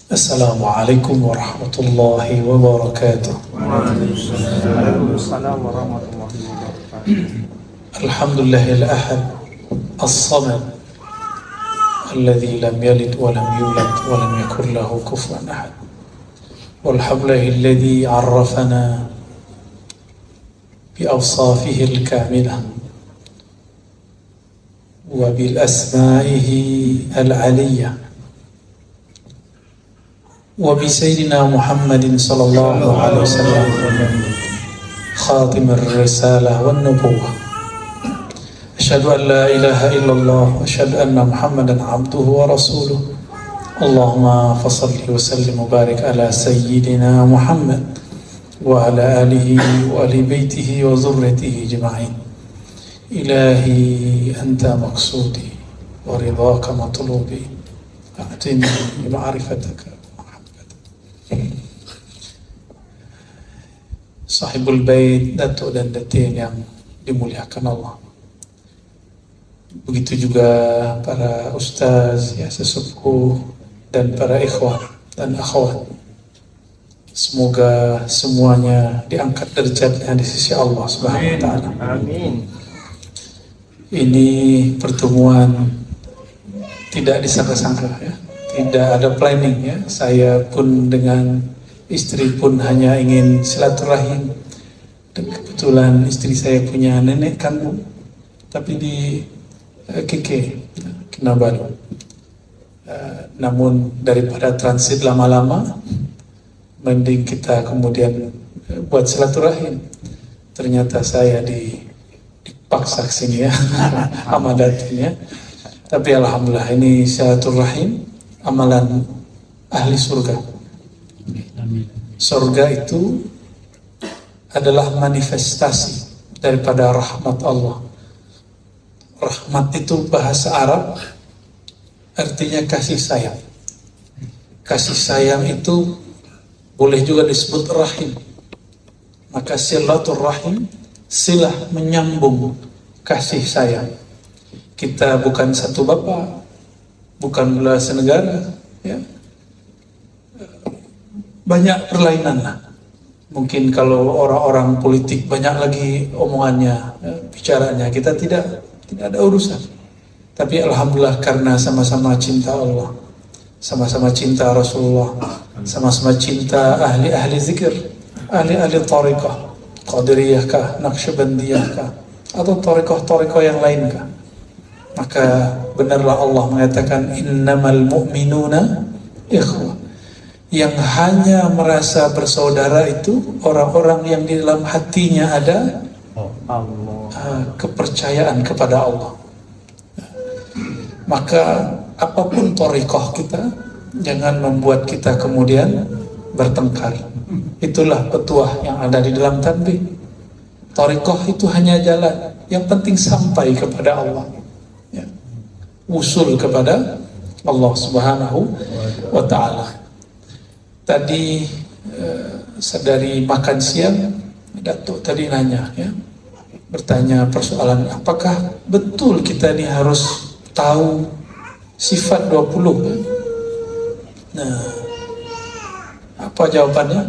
Assalamualaikum warahmatullahi wabarakatuh. Waalaikumsalam warahmatullahi wabarakatuh. Alhamdulillahil ahad as-samad alladzi lam yalid wa lam yulad wa lam yakul lahu kufuwan ahad. Walhamdulillahilladzi 'arrafana bi awsafihil kamilah wa bil asma'ihi al-'aliyyah wa bi sayyidina Muhammadin sallallahu alaihi wasallam khatimir risalah wan nubuwwah. Asyhadu an la ilaha illallah wa asyhadu anna Muhammadan abduhu wa rasuluh. Allahumma fassalli wa sallim wa barik ala sayyidina Muhammad wa ala alihi wa ali baitihi wa zurriyyatihi ajma'in. Ilahi anta maqsudi wa ridhaka matlubi. A'tini bi ma'rifataka Sahibul Bait, datuk dan datin yang dimuliakan Allah. Begitu juga para ustaz, ya sesepuh, dan para ikhwan dan akhwat. Semoga semuanya diangkat derajatnya di sisi Allah Subhanahu wa taala. Amin. Ini pertemuan tidak disangka-sangka ya. Tidak ada planning ya. Saya pun dengan istri pun hanya ingin silaturahim. Dan kebetulan istri saya punya nenek kandung, tapi di Kinabalu. Namun daripada transit lama-lama, mending kita kemudian buat silaturahim. Ternyata saya dipaksa ke sini ya, amadatin ya. Tapi alhamdulillah ini silaturahim amalan ahli surga. Surga itu adalah manifestasi daripada rahmat Allah. Rahmat itu bahasa Arab artinya kasih sayang. Kasih sayang itu boleh juga disebut rahim. Maka silaturahim, silah menyambung kasih sayang. Kita bukan satu bapa, bukan belah senegara, ya. Banyak perlainan lah. Mungkin kalau orang-orang politik banyak lagi omongannya, ya, bicaranya, kita tidak ada urusan. Tapi alhamdulillah karena sama-sama cinta Allah, sama-sama cinta Rasulullah, sama-sama cinta ahli-ahli zikir, ahli-ahli tariqah, Qadiriyah kah, Naqsyabandiyah kah, atau tariqah-tariqah yang lain kah. Maka benarlah Allah mengatakan innamal mu'minuna ikhwah. Yang hanya merasa bersaudara itu orang-orang yang di dalam hatinya ada kepercayaan kepada Allah. Maka apapun thariqah kita, jangan membuat kita kemudian bertengkar. Itulah petuah yang ada di dalam tanbih. Thariqah itu hanya jalan, yang penting sampai kepada Allah, ya. Usul kepada Allah Subhanahu wa ta'ala. Tadi sedari makan siang, Datuk tadi nanya ya, bertanya persoalan apakah betul kita ini harus tahu sifat 20 ya? Nah, apa jawabannya?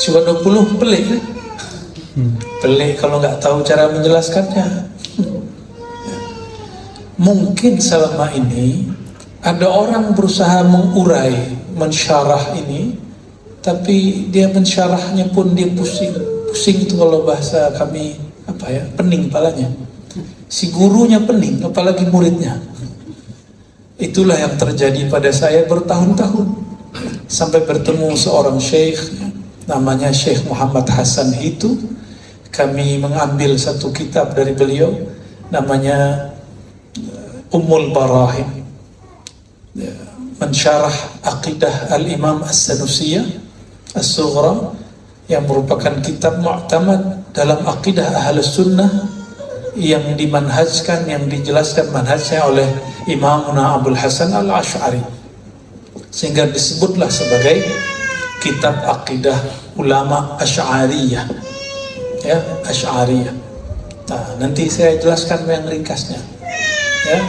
Sifat 20 pelik ya? Pelik kalau nggak tahu cara menjelaskannya. Ya. Mungkin selama ini ada orang berusaha mengurai, mensyarah ini, tapi dia mensyarahnya pun dia pusing itu kalau bahasa kami apa ya, pening kepalanya. Si gurunya pening, apalagi muridnya. Itulah yang terjadi pada saya bertahun-tahun, sampai bertemu seorang syekh, namanya Syekh Muhammad Hasan itu. Kami mengambil satu kitab dari beliau, namanya Ummul Barahim, mensyarah aqidah al-Imam As-Sanusiyah As-Sughra, yang merupakan kitab mu'tamad dalam aqidah Ahlus Sunnah, yang dimanhajkan, yang dijelaskan manhajnya oleh Imamuna Abul Hasan Al-Ash'ari, sehingga disebutlah sebagai kitab aqidah ulama Asy'ariyah. ya, Asy'ariyah. Nah, nanti saya jelaskan yang ringkasnya. Ya,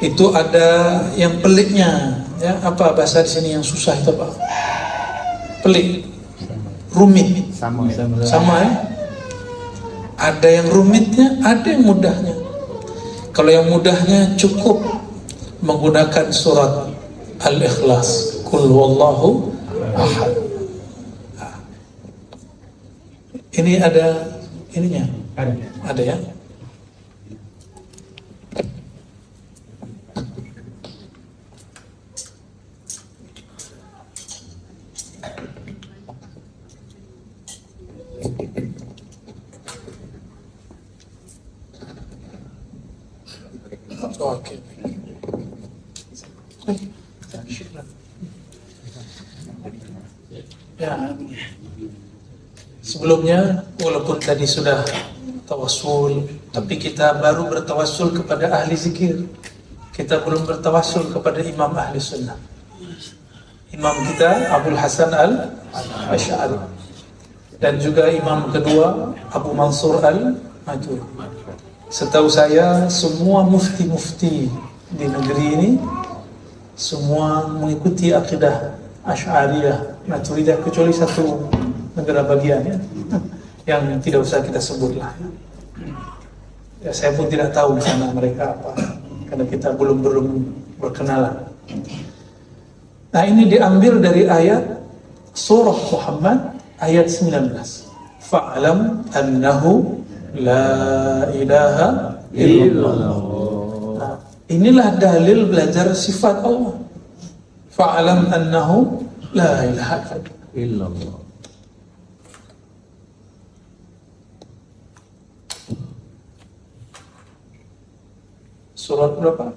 itu ada yang peliknya. Ya, apa bahasa di sini yang susah itu apa? Pelik, rumit, Sama ya. sama ya. Ada yang rumitnya, ada yang mudahnya. Kalau yang mudahnya cukup menggunakan surat Al-Ikhlas, Qul huwallahu ahad. Nah, ini ada ininya, ada ya. Oke. Ya, sebelumnya walaupun tadi sudah tawassul, tapi kita baru bertawassul kepada ahli zikir. Kita belum bertawassul kepada imam ahli sunnah. Imam kita Abdul Hasan al-Asy'ari, dan juga imam kedua Abu Mansur al-Maturidi. Setahu saya semua mufti-mufti di negeri ini semua mengikuti akidah Asy'ariyah Maturidiyah, kecuali satu negara bagian ya, yang tidak usah kita sebutlah. Ya, saya pun tidak tahu di sana mereka apa, karena kita belum berkenalan. Nah, ini diambil dari ayat surah Muhammad ayat 19. Fa'lam annahu la ilaha illallah. Nah, inilah dalil belajar sifat Allah. Fa'lam annahu la ilaha illallah. Surat berapa?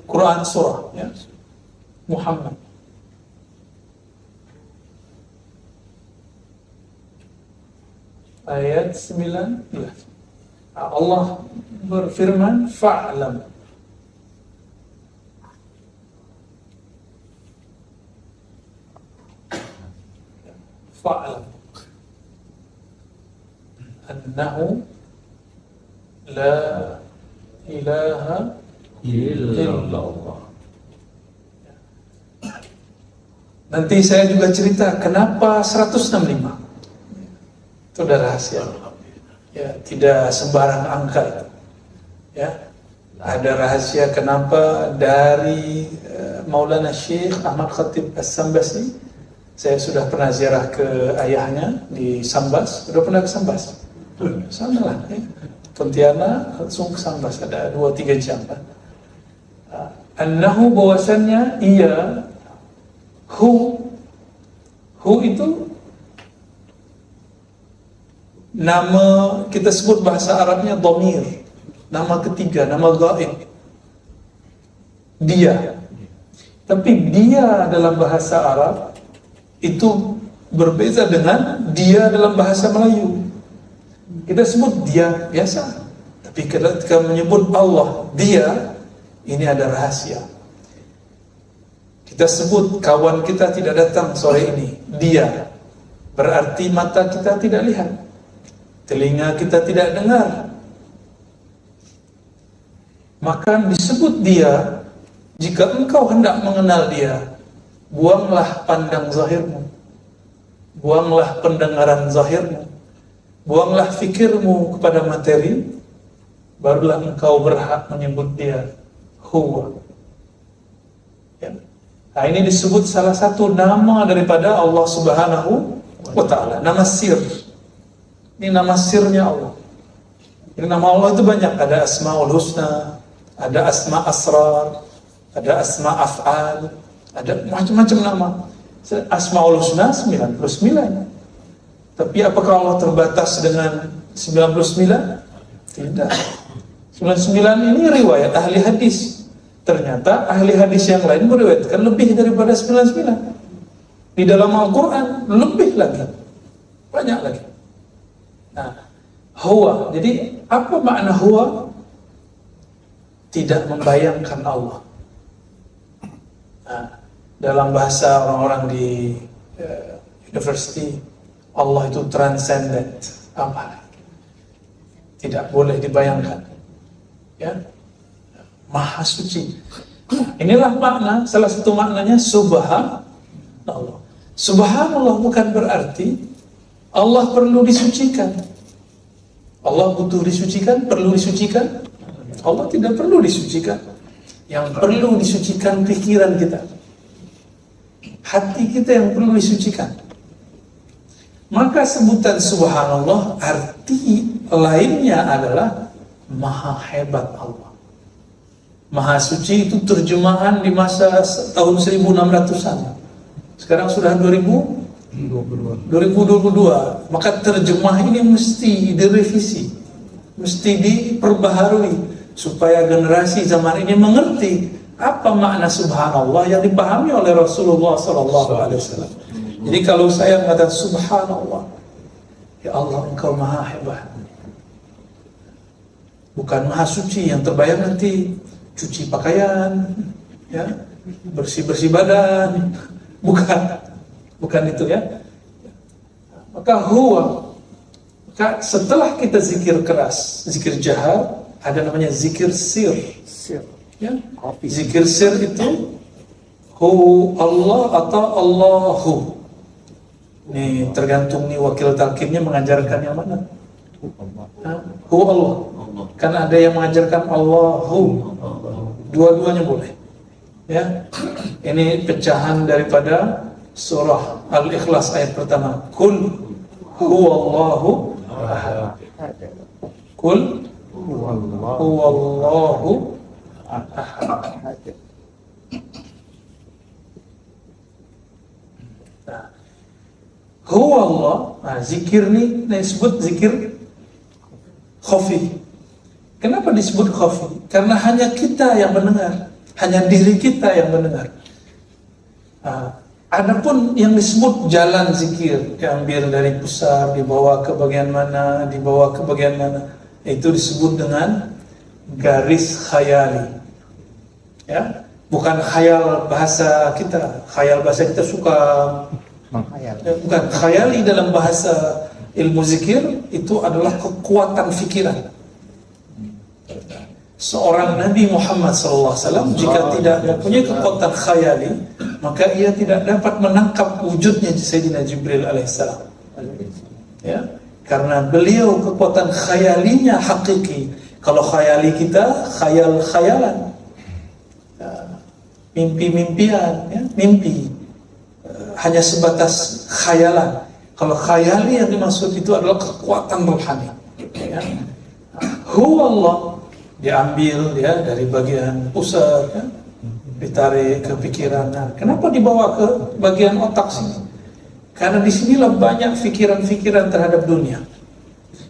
Quran surah ya. Muhammad. Ayat 19. Allah berfirman, fa'lam. Fa'lam annahu la ilaha illallah. Nanti saya juga cerita kenapa 165. Itu udah rahasia. Ya, tidak sembarang angka itu. Ya, ada rahasia kenapa dari Maulana Syekh Ahmad Khatib As-Sambasi. Saya sudah pernah ziarah ke ayahnya di Sambas. Sudah pernah ke Sambas? Sana lah. Ya. Pontianak langsung ke Sambas, ada 2-3 jam. Annahu, bahwasannya ia, hu itu nama, kita sebut bahasa Arabnya dhamir, nama ketiga, nama ghaib, dia. Tapi dia dalam bahasa Arab itu berbeza dengan dia dalam bahasa Melayu. Kita sebut dia biasa, tapi ketika menyebut Allah dia, ini ada rahasia. Kita sebut kawan kita tidak datang sore ini, dia, berarti mata kita tidak lihat, telinga kita tidak dengar. Maka disebut dia. Jika engkau hendak mengenal dia, buanglah pandang zahirmu, buanglah pendengaran zahirmu, buanglah fikirmu kepada materi, barulah engkau berhak menyebut dia huwa. Ya. Nah, ini disebut salah satu nama daripada Allah Subhanahu wa ta'ala, nama sir. Ini nama sirnya Allah. Ini nama Allah itu banyak, ada Asmaul Husna, ada Asma Asrar, ada Asma Af'al, ada macam-macam nama. Asmaul Husna 99. Tapi apakah Allah terbatas dengan 99? Tidak. 99 ini riwayat ahli hadis. Ternyata ahli hadis yang lain meriwayatkan lebih daripada 99. Di dalam Al-Quran lebih lagi, banyak lagi. Nah, huwa. Jadi apa makna huwa? Tidak membayangkan Allah. Nah, dalam bahasa orang-orang di university, Allah itu transcendent, apa? Tidak boleh dibayangkan. Ya, Maha Suci. Inilah makna, salah satu maknanya Subhanallah. Subhanallah bukan berarti Allah perlu disucikan. Allah butuh disucikan, perlu disucikan. Allah tidak perlu disucikan. Yang perlu disucikan pikiran kita, hati kita yang perlu disucikan. Maka sebutan Subhanallah arti lainnya adalah Maha hebat Allah. Maha Suci itu terjemahan di masa tahun 1600-an. Sekarang sudah 2022. Maka terjemah ini mesti direvisi, mesti diperbaharui supaya generasi zaman ini mengerti apa makna Subhanallah yang dipahami oleh Rasulullah SAW. Jadi kalau saya mengatakan Subhanallah, ya Allah Engkau Maha hebat, bukan Maha Suci yang terbayang nanti cuci pakaian, ya, bersih-bersih badan, bukan itu ya. Maka maka setelah kita zikir keras, zikir jahar, ada namanya zikir sir. Ya. Zikir sir itu hu Allah atau Allahu. Ini tergantung nih wakil talqinnya mengajarkan yang mana. Hu Allah. Karena ada yang mengajarkan Allahu. Dua-duanya boleh. Ya. Ini pecahan daripada surah Al-Ikhlas ayat pertama. Kul huwallahu ahad. Kul huwallahu ahad. Huwallah, zikir ini disebut zikir khafi. Kenapa disebut khafi? Karena hanya kita yang mendengar, hanya diri kita yang mendengar. Adapun yang disebut jalan zikir, diambil dari pusat, dibawa ke bagian mana, itu disebut dengan garis khayali. Ya, bukan khayal bahasa kita. Khayal bahasa kita suka bukan khayali dalam bahasa ilmu zikir itu adalah kekuatan fikiran. Seorang Nabi Muhammad SAW jika tidak mempunyai kekuatan khayali, maka ia tidak dapat menangkap wujudnya Sayyidina Jibril alaihissalam. Ya, karena beliau kekuatan khayalinya hakiki. Kalau khayali kita khayal-khayalan, mimpi-mimpian, ya, mimpi hanya sebatas khayalan. Kalau khayali yang dimaksud itu adalah kekuatan rohani. Ya. Huwallah diambil ya dari bagian pusat, ya, ditarik ke pikiran. Nah, kenapa dibawa ke bagian otak sini? Karena disinilah banyak pikiran-pikiran terhadap dunia.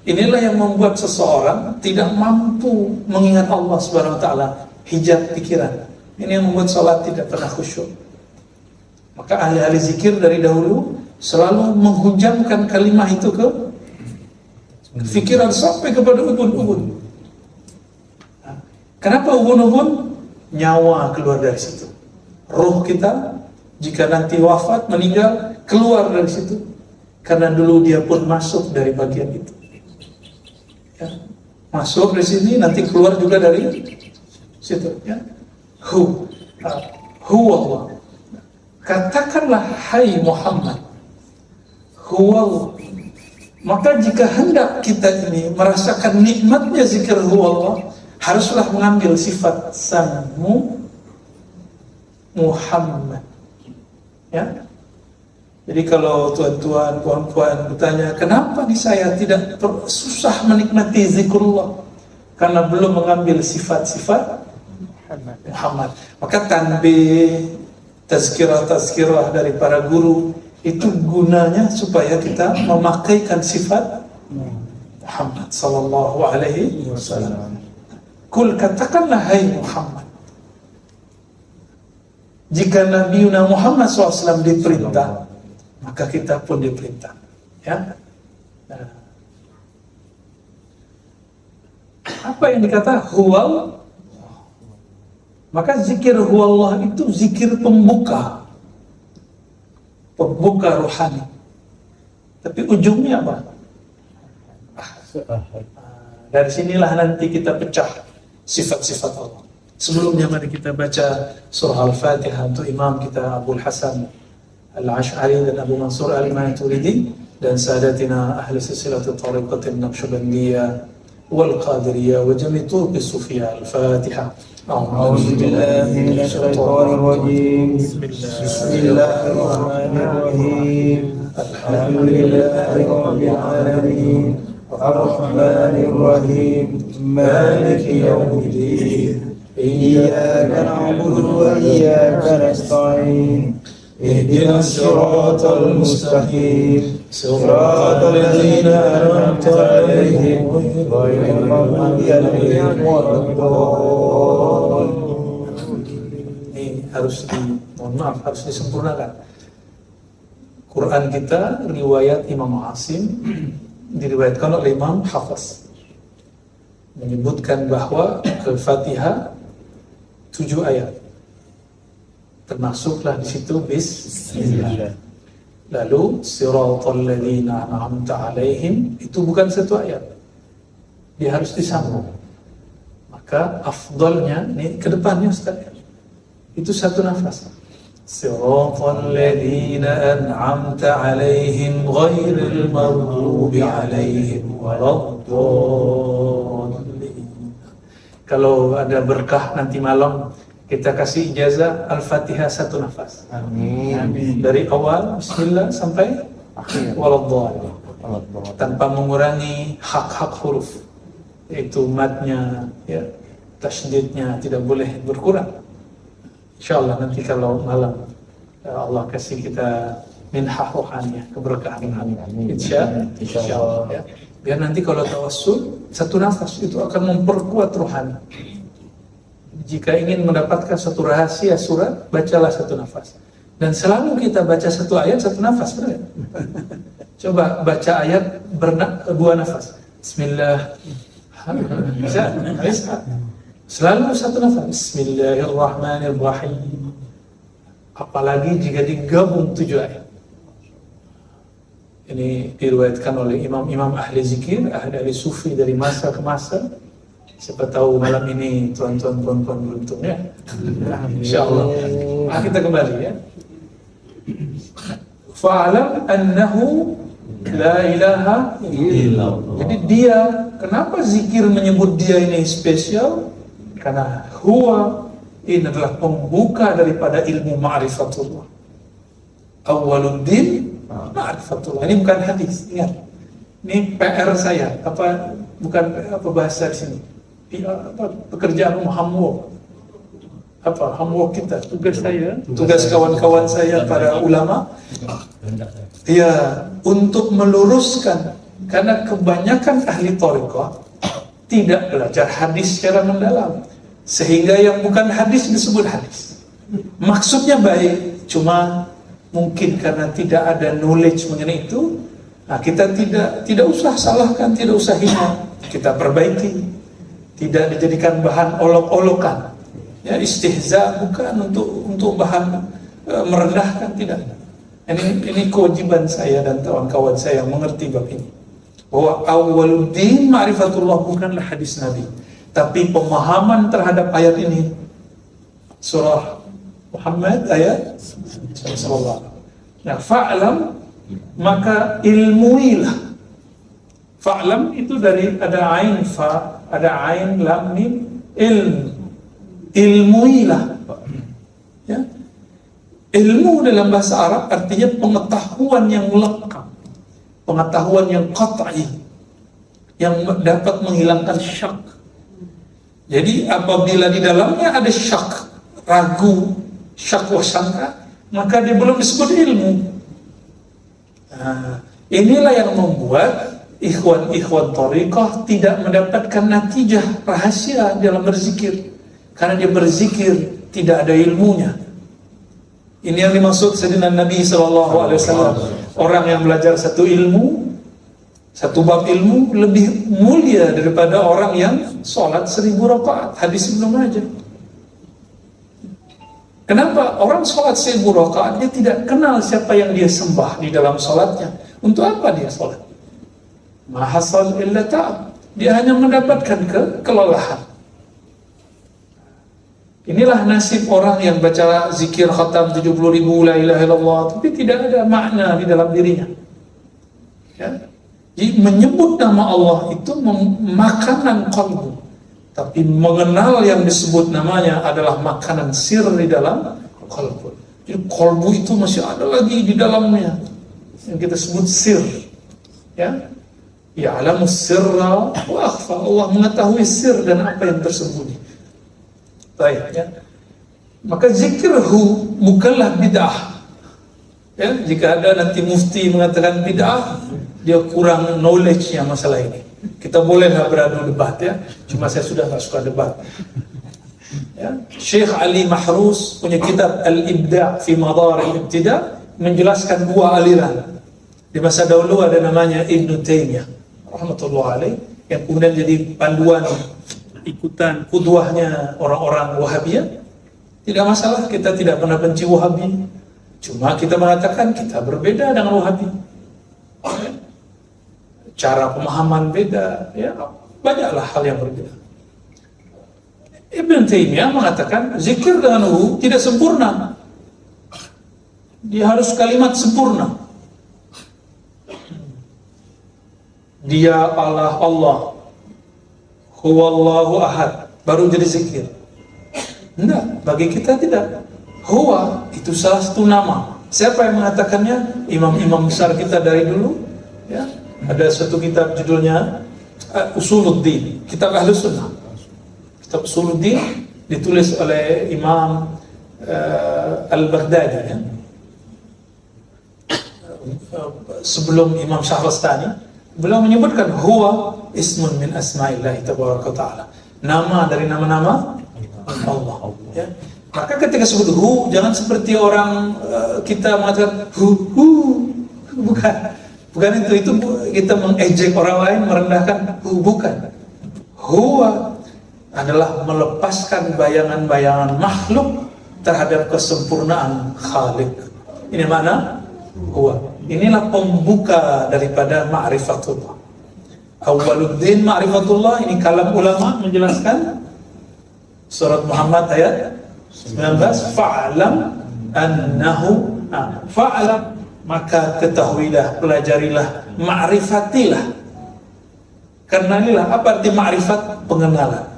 Inilah yang membuat seseorang tidak mampu mengingat Allah Subhanahu Wa Taala, hijab pikiran. Ini yang membuat salat tidak pernah khusyuk. Maka ahli-ahli zikir dari dahulu selalu menghujamkan kalimat itu ke pikiran sampai kepada ubun-ubun. Kenapa ubun-ubun? Nyawa keluar dari situ. Roh kita jika nanti wafat, meninggal, keluar dari situ. Karena dulu dia pun masuk dari bagian itu. Ya. Masuk dari sini, nanti keluar juga dari situ. Ya. Hu Allah. Katakanlah hai Muhammad. Huwallah. Maka jika hendak kita ini merasakan nikmatnya zikir huwallah, haruslah mengambil sifat sanmu Muhammad. Ya. Jadi kalau tuan-tuan, puan-puan bertanya, kenapa di saya tidak susah menikmati zikrullah? Karena belum mengambil sifat-sifat Muhammad. Maka tanbih, tazkirah dari para guru itu gunanya supaya kita memakaikan sifat Muhammad sallallahu alaihi wasallam. Kul, katakanlah hai Muhammad. Jika Nabi Muhammad SAW diperintah, maka kita pun diperintah. Ya. Nah. Apa yang dikata huwal? Maka zikir huwallah itu zikir pembuka rohani. Tapi ujungnya apa? Dari sinilah nanti kita pecah sifat-sifat Allah. Sebelumnya mari kita baca surah Al-Fatihah untuk imam kita Abul Hasan Al-Ash'ari dan Abu Mansur Al-Maturidi dan sadatina ahli silsilatul tariqatin Naqsyabandiyah wal Qadiriyah wa jami' turuq Sufiyah. Al-Fatihah. أعوذ بالله من الشيطان الرجيم بسم الله الرحمن الرحيم الحمد لله رب العالمين الرحمن الرحيم مالك يوم الدين إياك نعبد وإياك نستعين اهدنا الصراط المستقيم صراط الذين أنعمت عليهم غير المغضوب عليهم ولا الضالين. Ini harus disempurnakan. Quran kita riwayat Imam Asim diriwayatkan oleh Imam Hafiz menyebutkan bahwa Al-Fatihah 7 ayat. Termasuklah di situ Bismillah. Lalu siratal ladzina an'amta alaihim itu bukan satu ayat. Dia harus disambung. Maka afdalnya nih ke depannya Ustaz. Itu satu nafas. Siratal ladzina an'amta alaihim ghairil maghdubi alaihim waladdallin. Kalau ada berkah nanti malam kita kasih ijazah Al-Fatihah satu nafas. Amin. Dari awal Bismillah sampai Akhir. Waladdallin. Tanpa mengurangi hak-hak huruf, yaitu madnya, ya, tasydidnya tidak boleh berkurang. Insyaallah nanti kalau malam Allah kasih kita minhah rohaniah, keberkahan rohaniah. Insyaallah. Ya. Biar nanti kalau tawassul satu nafas itu akan memperkuat rohani. Jika ingin mendapatkan satu rahasia surat, bacalah satu nafas. Dan selalu kita baca satu ayat satu nafas, benar? Coba baca ayat dua nafas. Bismillah. Bisa? Selalu satu nafas. Bismillahirrahmanirrahim. Apalagi jika digabung 7 ayat. Ini diriwayatkan oleh imam-imam ahli zikir, ahli sufi dari masa ke masa. Siapa tahu malam ini tuan-tuan puan-puan beruntung ya. Insyaallah. Nah, kita kembali ya. Fa'alam annahu la ilaha illallah. Jadi dia, kenapa zikir menyebut dia ini spesial? Karena huwa ini adalah pembuka daripada ilmu ma'rifatullah. Awwaluddin ma'rifatullah. Ini bukan hadis, ingat. Ini PR saya, bukan bahasa di sini. Pekerjaan homework. Homework kita, tugas saya, tugas kawan-kawan saya para ulama. Ya, untuk meluruskan, karena kebanyakan ahli thariqah tidak belajar hadis secara mendalam, sehingga yang bukan hadis disebut hadis. Maksudnya baik, cuma mungkin karena tidak ada knowledge mengenai itu, nah kita tidak usah salahkan, tidak usah hina, kita perbaiki. Tidak dijadikan bahan olok-olokan, ya, istihza bukan untuk bahan merendahkan, tidak. Ini kewajiban saya dan kawan-kawan saya yang mengerti bab ini, bahwa awwaluddin ma'rifatullah bukanlah hadis Nabi, tapi pemahaman terhadap ayat ini. Surah Muhammad ayat 1. Nah, fa'lam, maka ilmuilah. Fa'lam itu dari ada ain fa, ada ain lam mim, ilmuilah. Ya. Ilmu dalam bahasa Arab artinya pengetahuan yang lengkap, pengetahuan yang qat'i, yang dapat menghilangkan syak. Jadi apabila di dalamnya ada syak, ragu, syak wasangka, maka dia belum disebut ilmu. Nah, inilah yang membuat ikhwan-ikhwan thariqah tidak mendapatkan natijah rahasia dalam berzikir, karena dia berzikir tidak ada ilmunya. Ini yang dimaksud Sayyidina Nabi SAW. Orang yang belajar satu ilmu, satu bab ilmu lebih mulia daripada orang yang sholat 1000 rakaat. Hadis Ibnu Majah. Kenapa? Orang sholat 1000 rakaat dia tidak kenal siapa yang dia sembah di dalam sholatnya. Untuk apa dia sholat? Ma hasal illa ta'ab. Dia hanya mendapatkan kelelahan. Inilah nasib orang yang baca zikir khatam 70.000 la ilaha illallah, tapi tidak ada makna di dalam dirinya. Ya? Jadi menyebut nama Allah itu makanan qalbu, tapi mengenal yang disebut namanya adalah makanan sir di dalam qalbu. Jadi qalbu itu masih ada lagi di dalamnya yang kita sebut sir. Ya, ya'lamu sirra wa akhfa. Allah mengetahui sir dan apa yang tersembunyi. Baik, ya. Maka zikirhu bukanlah bid'ah. Ya, jika ada nanti mufti mengatakan bid'ah, dia kurang knowledge-nya masalah ini. Kita bolehlah beradu debat, ya. Cuma saya sudah nggak suka debat. Ya. Syekh Ali Mahrus punya kitab Al-Ibda' fi Madar al-Ibtida' menjelaskan dua aliran. Di masa dahulu ada namanya Ibnu Taimiyah rahmatullah alaih, yang kemudian jadi panduan ikutan qudwahnya orang-orang Wahabiyah. Tidak masalah, kita tidak pernah benci Wahabi. Cuma kita mengatakan kita berbeda dengan Wahabi. Cara pemahaman beda, ya, banyaklah hal yang berbeda. Ibn Taimiyah mengatakan zikir dengan hu tidak sempurna. Dia harus kalimat sempurna. Dia Allah, Allah. Huwallahu ahad, baru jadi zikir. Enggak, bagi kita tidak. Huwa itu salah satu nama. Siapa yang mengatakannya? Imam-imam besar kita dari dulu. Ya, ada satu kitab judulnya Usuluddin, kitab Ahlus Sunnah. Kitab Usuluddin ditulis oleh Imam Al-Baghdadi, ya. Sebelum Imam Syahrastani. Beliau menyebutkan huwa ismun min asma'illahi tabaraka ta'ala, nama dari nama-nama Allah, ya. Maka ketika sebut hu, jangan seperti orang kita mengatakan hu, bukan itu kita mengejek orang lain, merendahkan hu, bukan. Huwa adalah melepaskan bayangan-bayangan makhluk terhadap kesempurnaan Khalik. Ini makna huwa. Inilah pembuka daripada ma'rifatullah. Awwaluddin ma'rifatullah, ini kalam ulama menjelaskan surat Muhammad ayat 19, fa'lam annahu, fa'lam, maka ketahuilah, pelajarilah, ma'rifatilah. Karena inilah apa arti ma'rifat? Pengenalan.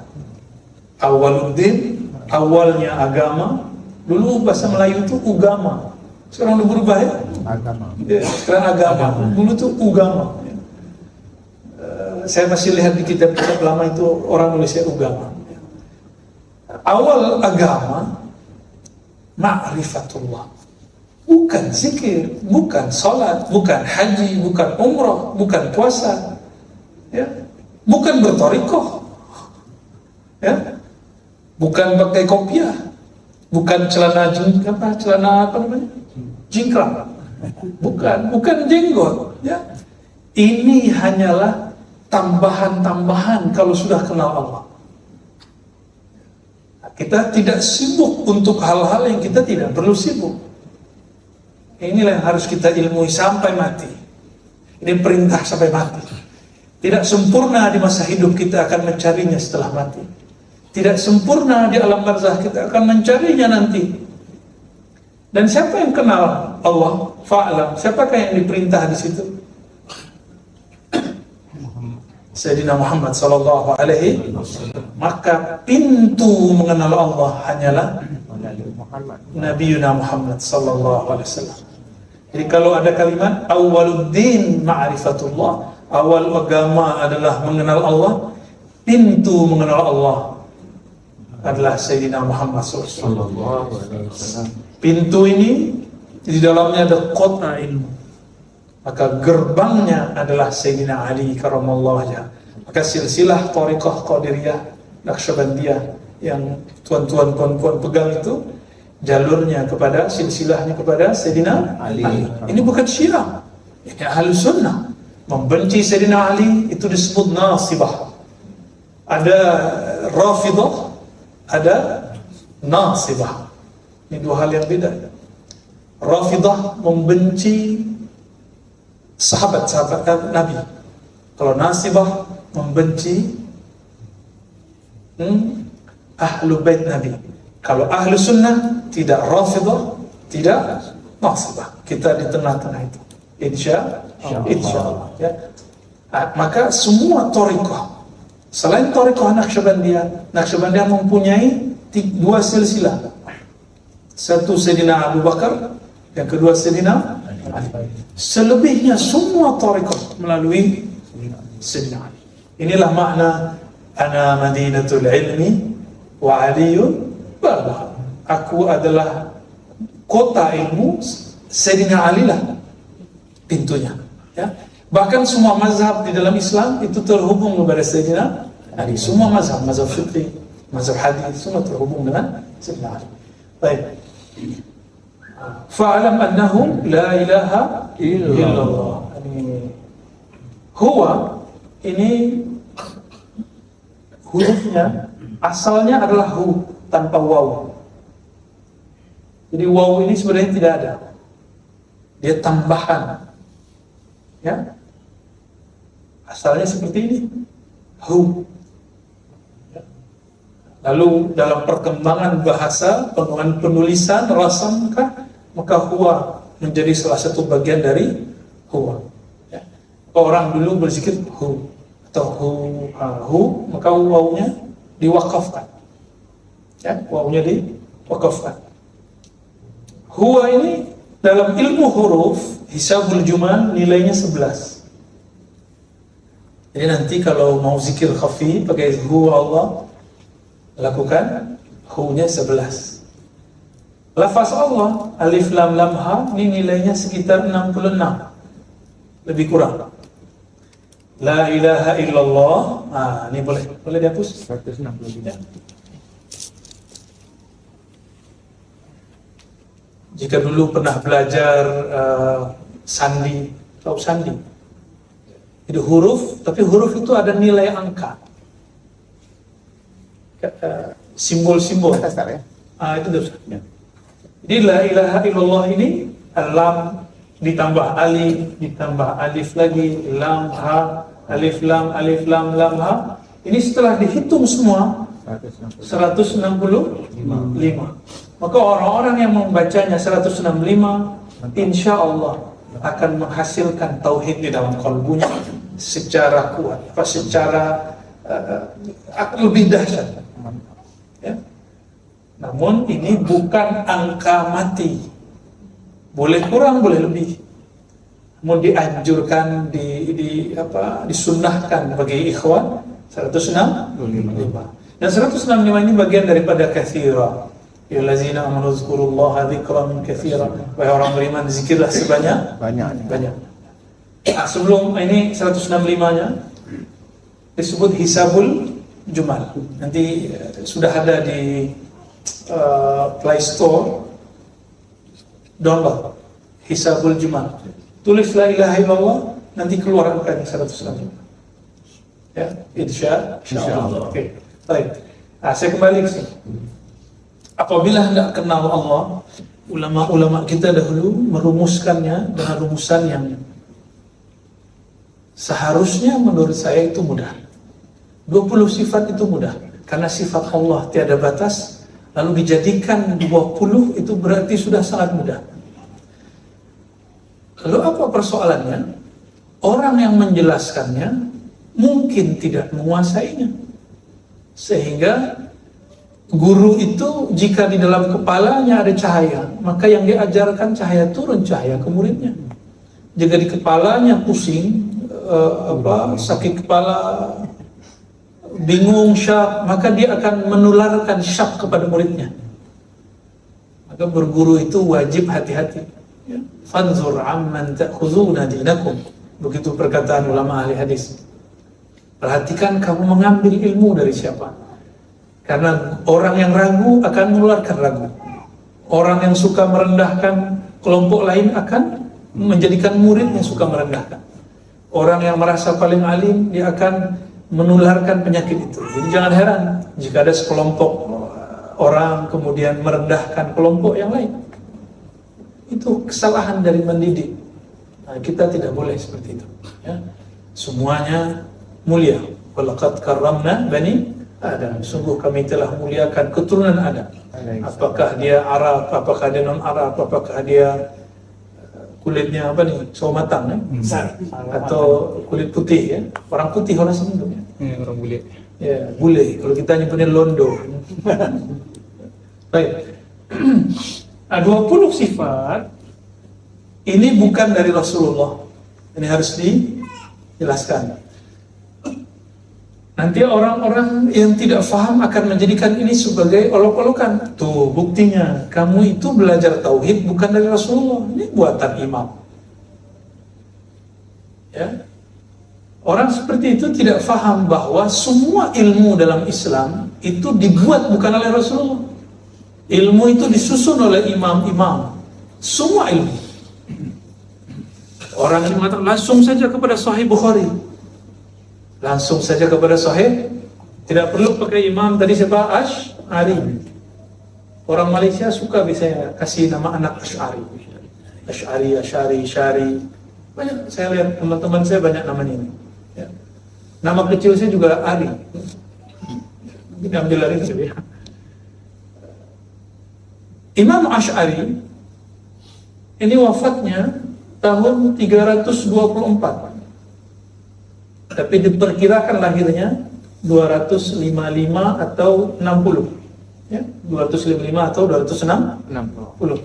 Awwaluddin, awalnya agama. Dulu bahasa Melayu itu ugama. Sekarang udah berubah, ya? Agama. Ya, sekarang agama. Dulu tuh ugama. Ya. Saya masih lihat di kitab-kitab lama itu orang nulisnya ugama. Ya. Awal agama ma'rifatullah. Bukan zikir, bukan salat, bukan haji, bukan umrah, bukan puasa. Ya. Bukan bertorikoh. Ya. Bukan pakai kopiah. Bukan celana apa namanya? Jingkrang. Bukan jenggot, ya. Ini hanyalah tambahan-tambahan kalau sudah kenal Allah. Kita tidak sibuk untuk hal-hal yang kita tidak perlu sibuk. Inilah yang harus kita ilmui sampai mati. Ini perintah sampai mati. Tidak sempurna di masa hidup, kita akan mencarinya setelah mati. Tidak sempurna di alam barzakh, kita akan mencarinya nanti. Dan siapa yang kenal Allah? Fa'lam. Siapakah yang diperintah di situ? Sayyidina Muhammad sallallahu alaihi wasallam. Maka pintu mengenal Allah hanyalah Nabiuna Muhammad sallallahu alaihi wasallam. Jadi kalau ada kalimat awwaluddin ma'rifatullah, awal agama adalah mengenal Allah, pintu mengenal Allah adalah Sayyidina Muhammad sallallahu alaihi wasallam. Pintu ini di dalamnya ada kota ilmu. Maka gerbangnya adalah Sayyidina Ali karamallahu wajhah. Maka silsilah Thariqah Qadiriyah Naqsyabandiyah yang tuan-tuan puan-puan pegang itu jalurnya kepada silsilahnya kepada Sayyidina Ali. Ini bukan Syiah. Ini Ahlus Sunnah. Membenci Sayyidina Ali itu disebut nasibah. Ada Rafidah, ada nasibah. Ini dua hal yang beda. Rafidah membenci sahabat-sahabat Nabi. Kalau Nasibah membenci ahlu bait Nabi. Kalau ahlu sunnah tidak Rafidah, tidak Nasibah. Kita di tengah-tengah itu. Insya Allah. Ya. Maka semua thariqah, selain thariqah Naqsyabandiyah mempunyai dua silsilah. Satu Sayyidina Abu Bakar, yang kedua Sayyidina Ali. Selebihnya semua thariqah melalui Sayyidina Ali. Inilah makna ana madinatul ilmi wa aliyun babuha. Aku adalah kota ilmu, Sayyidina Ali lah pintunya. Ya. Bahkan semua mazhab di dalam Islam itu terhubung kepada Sayyidina Ali. Semua mazhab fiqh, mazhab hadis, semua terhubung dengan Sayyidina Ali. Baik. Fa'alam annahu la ilaha illallah. Huwa ini hurufnya asalnya adalah hu tanpa waw. Jadi waw ini sebenarnya tidak ada. Dia tambahan. Ya. Asalnya seperti ini. Hu. Lalu dalam perkembangan bahasa, perkembangan penulisan, rasam, maka huwa menjadi salah satu bagian dari huwa. Ya. Orang dulu berzikir hu atau hu, maka wawnya diwakafkan. Ya, wawnya diwakafkan. Huwa ini dalam ilmu huruf hisabul jumal nilainya 11. Jadi nanti kalau mau zikir khafi pakai hu Allah, lakukan hu-nya 11. Lafaz Allah alif lam lam ha ini nilainya sekitar 66. Lebih kurang. La ilaha illallah. Ini boleh dihapus 160. Ya. Jika dulu pernah belajar sandi, tahu sandi? Itu huruf, tapi huruf itu ada nilai angka. Simbol-simbol. Itu dosa. Ya. Jadi la ilaha illallah ini lam ditambah alif, ditambah alif lagi, lam ha, alif lam lam ha. Ini setelah dihitung semua 165. Maka orang-orang yang membacanya 165 insya Allah akan menghasilkan tauhid di dalam kalbunya secara kuat, secara lebih dahsyat. Ya. Namun ini bukan angka mati. Boleh kurang, boleh lebih. Namun dianjurkan, disunnahkan bagi ikhwan 165. Dan 165 ini bagian daripada katsira. Ya allazina amanu dzkurullaha dzikran katsira. Wahai orang beriman, zikirlah sebanyak banyak. Sebelum ini 165-nya disebut hisabul jumal. Nanti sudah ada di Play Store, download hisabul jumal. Tulis la ilaha illallah, nanti keluar angkanya 165. Ya, insyaallah. Oke. Baik. Saya kembali ke sini. Apabila hendak kenal Allah, ulama-ulama kita dahulu merumuskannya dengan rumusan yang seharusnya menurut saya itu mudah. 20 sifat itu mudah, karena sifat Allah tiada batas, lalu dijadikan 20 itu berarti sudah sangat mudah. Lalu apa persoalannya? Orang yang menjelaskannya mungkin tidak menguasainya. Sehingga guru itu jika di dalam kepalanya ada cahaya, maka yang diajarkan cahaya turun cahaya ke muridnya. Jika di kepalanya pusing, sakit kepala, bingung, syak, maka dia akan menularkan syak kepada muridnya. Maka berguru itu wajib hati-hati. Ya. Fanzur amman ta'khuzuna dinakum. Begitu perkataan ulama ahli hadis. Perhatikan kamu mengambil ilmu dari siapa. Karena orang yang ragu akan menularkan ragu. Orang yang suka merendahkan kelompok lain akan menjadikan murid yang suka merendahkan. Orang yang merasa paling alim, dia akan menularkan penyakit itu. Jadi jangan heran jika ada sekelompok orang kemudian merendahkan kelompok yang lain. Itu kesalahan dari mendidik. Nah, kita tidak boleh seperti itu. Ya. Semuanya mulia. Walaqad karramna bani Adam. Sungguh kami telah muliakan keturunan Adam. Apakah dia Arab, apakah dia non Arab, apakah dia kulitnya apa nih, sawo matang ya? Atau kulit putih ya? Orang putih orang sini ya? Orang bule. Ya, bule. Kalau kita nyebutnya londo. Baik. Nah, 20 sifat ini bukan dari Rasulullah. Ini harus dijelaskan. Nanti orang-orang yang tidak paham akan menjadikan ini sebagai olok-olokan. Tuh buktinya, kamu itu belajar tauhid bukan dari Rasulullah. Ini buatan imam. Ya. Orang seperti itu tidak paham bahwa semua ilmu dalam Islam itu dibuat bukan oleh Rasulullah. Ilmu itu disusun oleh imam-imam. Semua ilmu. Orang yang mengatakan langsung saja kepada Sahih Bukhari. Langsung saja kepada Sahih. Tidak perlu pakai imam tadi siapa? Asy'ari. Orang Malaysia suka biasanya kasih nama anak Asy'ari. Asy'ari, Syari. Banyak saya lihat teman-teman saya banyak namanya ini. Ya. Nama kecil saya juga Ari. Ini ambil dari itu ya. Imam Asy'ari ini wafatnya tahun 324. Tapi diperkirakan lahirnya 255 atau 60. Ya, 255 atau 260.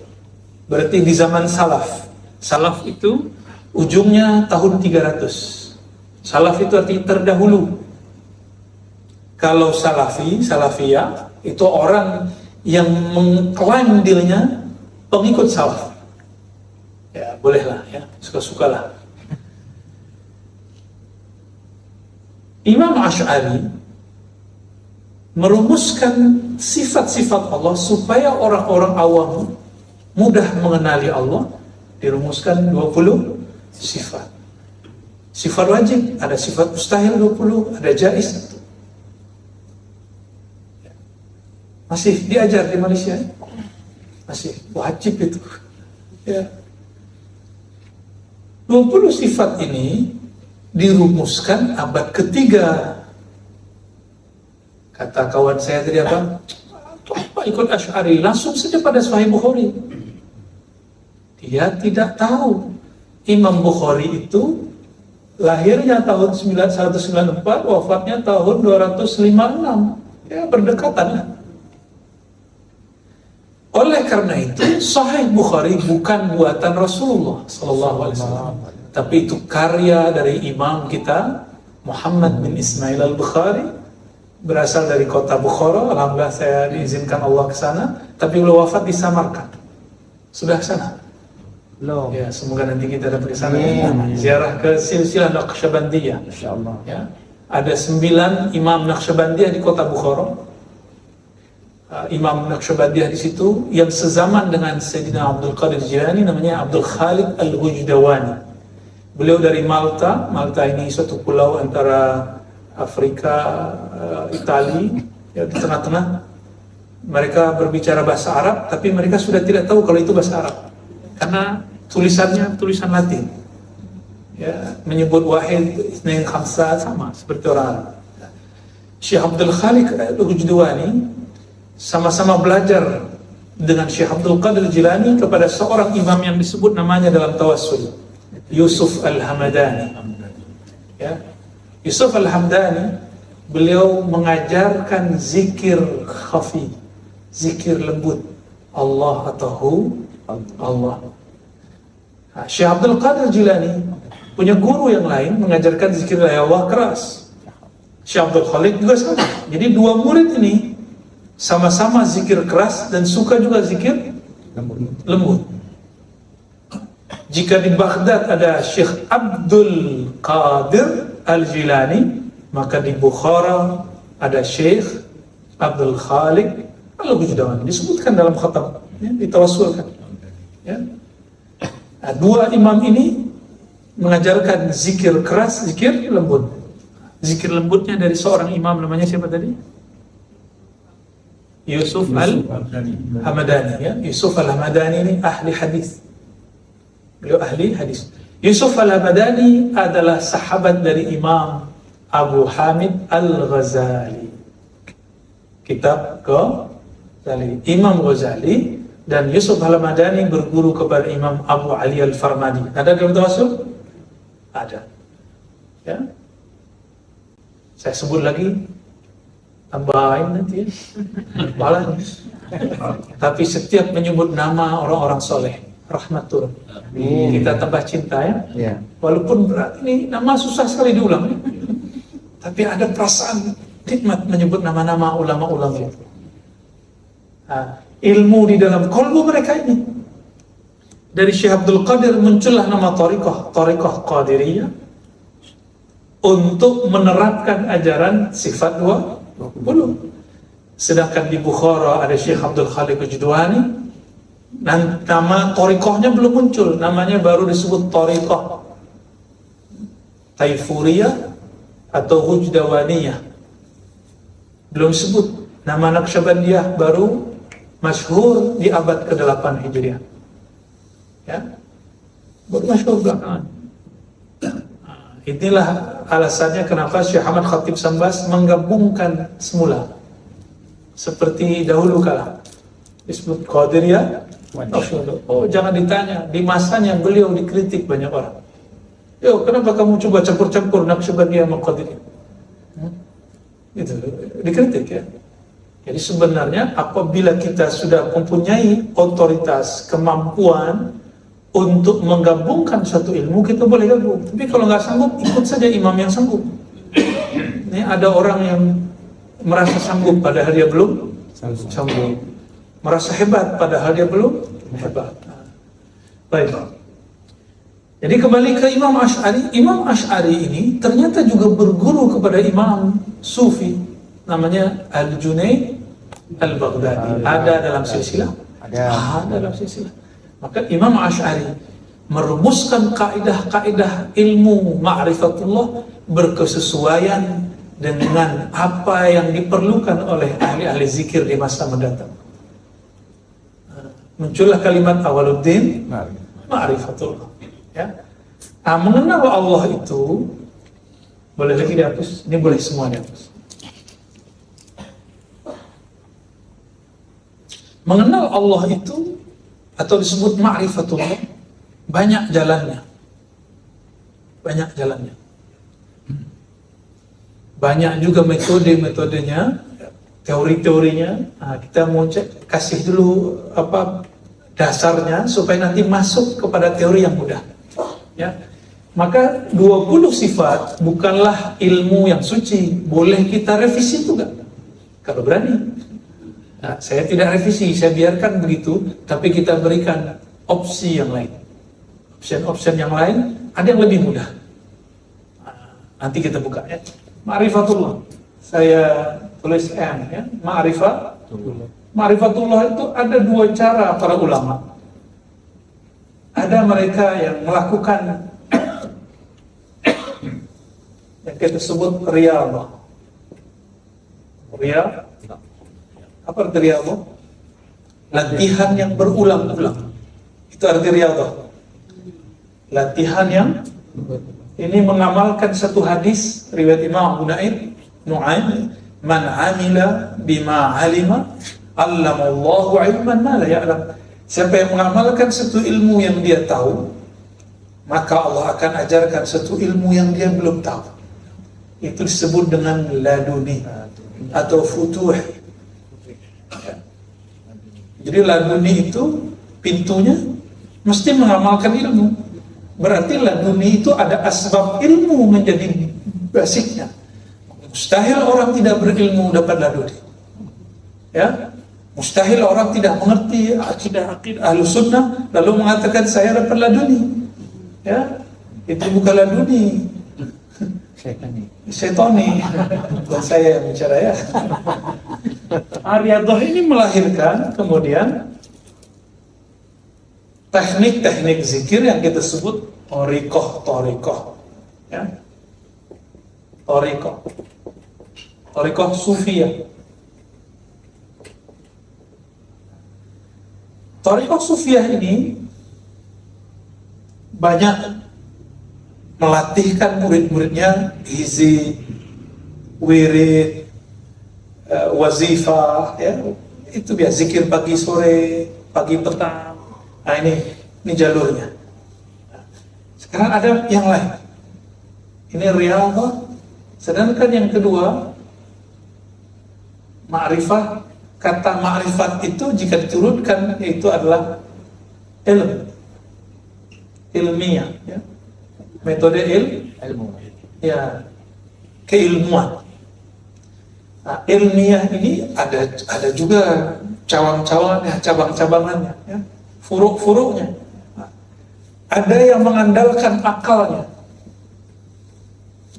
Berarti di zaman salaf. Salaf itu ujungnya tahun 300. Salaf itu artinya terdahulu. Kalau salafiyah itu orang yang mengklaim dirinya pengikut salaf. Ya, bolehlah ya, suka-sukalah. Imam Asy'ari merumuskan sifat-sifat Allah supaya orang-orang awam mudah mengenali Allah. Dirumuskan 20 sifat. Sifat wajib, ada sifat mustahil 20, ada jaiz. Masih diajar di Malaysia. Masih wajib itu. Ya. 20 sifat ini dirumuskan abad ketiga. Kata kawan saya tadi apa? Ikut Asy'ari, langsung saja pada Sahih Bukhari. Dia tidak tahu Imam Bukhari itu lahirnya tahun 194, wafatnya tahun 256. Ya, berdekatan lah. Oleh karena itu, Sahih Bukhari bukan buatan Rasulullah sallallahu alaihi wasallam, tapi itu karya dari imam kita Muhammad bin Ismail al-Bukhari, berasal dari kota Bukhara. Alhamdulillah saya diizinkan Allah ke sana, tapi beliau wafat di Samarkand. Sudah ke sana? Belum. Ya, semoga nanti kita dapat ke sana. Ziarah ke silsilah Naqsyabandiyah. Insyaallah. Ya. Ada 9 imam Naqsyabandiyah di kota Bukhara. Imam Naqsyabandiyah di situ yang sezaman dengan Sayyidina Abdul Qadir Jilani, namanya Abdul Khalid Al-Wujdawani. Beliau dari Malta. Malta ini suatu pulau antara Afrika, Itali, ya, di tengah-tengah. Mereka berbicara bahasa Arab, tapi mereka sudah tidak tahu kalau itu bahasa Arab, karena tulisannya tulisan Latin. Ya, menyebut wahid, itsnain, khamsa, sama seperti orang Arab. Syekh Abdul Khalid Al-Wujdawani sama-sama belajar dengan Syekh Abdul Qadir Jilani kepada seorang imam yang disebut namanya dalam tawassul, Yusuf Al-Hamadani. Ya. Yusuf Al-Hamdani, beliau mengajarkan zikir khafi, zikir lembut, Allah atau Hu, Allah. Nah, Syekh Abdul Qadir Jilani punya guru yang lain mengajarkan zikir Allah keras. Syekh Abdul Khalid juga sama. Jadi dua murid ini sama-sama zikir keras dan suka juga zikir lembut. Jika di Baghdad ada Syekh Abdul Qadir Al-Jilani, maka di Bukhara ada Syekh Abdul Khaliq Al-Wujdawani. Disebutkan dalam khatam, ya, ditawassulkan. Ya. Nah, dua imam ini mengajarkan zikir keras, zikir lembut. Zikir lembutnya dari seorang imam, namanya siapa tadi? Yusuf Al-Hamadani. Ya. Yusuf Al-Hamadani ini ahli hadis. Beliau ahli hadis. Yusuf Al-Hamdani adalah sahabat dari Imam Abu Hamid Al-Ghazali. Kitab Ghazali. Imam Ghazali dan Yusuf Al-Hamdani berguru kepada Imam Abu Ali Al-Farmadi. Ada dalam tawasul? Ada. Ya. Saya sebut lagi, tambahin nanti ya. Balanya. Tapi setiap menyebut nama orang-orang soleh, rahmat turun. Kita tambah cinta ya. Ya. Walaupun berat, ini nama susah sekali diulang. Tapi ada perasaan nikmat menyebut nama-nama ulama-ulama itu. Nah, ilmu di dalam kolbu mereka ini. Dari Syekh Abdul Qadir muncullah nama Thariqah Qadiriyah untuk menerapkan ajaran sifat 20. Sedangkan di Bukhara ada Syekh Abdul Khaliq Al-Judwani, dan nama Thariqahnya belum muncul, namanya baru disebut Thariqah Taifuriyah atau Hujdawaniyah, belum sebut. Nama Naqsyabandiyah baru masyhur di abad ke-8 Hijriah. Ya, baru masyhur belakangan. Inilah alasannya kenapa Syekh Ahmad Khatib Sambas menggabungkan semula seperti dahulu kala disebut Qadiriyah. Oh, jangan ditanya, di masanya beliau dikritik banyak orang. Yo, kenapa kamu coba campur-campur Naqsyabandiyah sama Qadiriyah? Itu dikritik ya. Jadi sebenarnya apabila kita sudah mempunyai otoritas, kemampuan untuk menggabungkan satu ilmu, kita boleh gabung. Tapi kalau nggak sanggup, ikut saja imam yang sanggup. Ini ada orang yang merasa sanggup padahal dia belum sanggup. Merasa hebat padahal dia belum hebat. Baik. Jadi kembali ke Imam Asy'ari. Imam Asy'ari ini ternyata juga berguru kepada Imam Sufi namanya Al-Junaid Al-Baghdadi. Ada dalam silsilah? Ada dalam silsilah. Maka Imam Asy'ari merumuskan kaidah-kaidah ilmu ma'rifatullah berkesesuaian dengan apa yang diperlukan oleh ahli-ahli zikir di masa mendatang. Muncullah kalimat awaluddin ma'rifatullah. Ya. Mengenal Allah itu boleh lagi dihapus. Ini boleh semua dihapus. Mengenal Allah itu atau disebut ma'rifatullah banyak jalannya. Banyak jalannya. Banyak juga metode-metodenya, teori-teorinya. Kita mau kasih dulu dasarnya supaya nanti masuk kepada teori yang mudah. Ya. Maka 20 sifat bukanlah ilmu yang suci. Boleh kita revisi juga kalau berani. Nah, saya tidak revisi, saya biarkan begitu, tapi kita berikan opsi yang lain. Opsi yang lain ada yang lebih mudah. Nanti kita buka ya. Ma'rifatullah. Saya tulis M ya. Ma'rifatullah itu ada dua cara para ulama. Ada mereka yang melakukan yang kita sebut riyadhah. Apa arti riyadhah? Latihan yang berulang-ulang. Itu arti riyadhah. Latihan yang ini mengamalkan satu hadis riwayat Imam Abu Nu'aim, man amila bima alima allamallahu ilman ma la ya'lam. Siapa yang mengamalkan satu ilmu yang dia tahu, maka Allah akan ajarkan satu ilmu yang dia belum tahu. Itu disebut dengan laduni atau futuh. Jadi laduni itu pintunya mesti mengamalkan ilmu. Berarti laduni itu ada asbab ilmu menjadi basicnya. Mustahil orang tidak berilmu dapat laduni. Ya, mustahil orang tidak mengerti akidah Ahlus Sunnah lalu mengatakan saya dapat laduni. Ya, itu bukan laduni. Syaitani. Dan saya yang bicara ya. Riyadhah ini melahirkan kemudian teknik-teknik zikir yang kita sebut thariqah. Ya. Thariqah Sufiyah. Thariqah Sufiyah ini banyak melatihkan murid-muridnya hizib, wirid, wazifah, ya, itu biasa zikir pagi sore, pagi petang. Nah ini jalurnya. Sekarang ada yang lain. Ini riyadhah. Sedangkan yang kedua, ma'rifah. Kata ma'rifat itu jika diturunkan itu adalah ilmiah, ya. Metode ilmu, ya, keilmuan. Nah, ilmiah ini ada juga cabang-cabangannya, ya, furuk-furuknya. Nah, ada yang mengandalkan akalnya.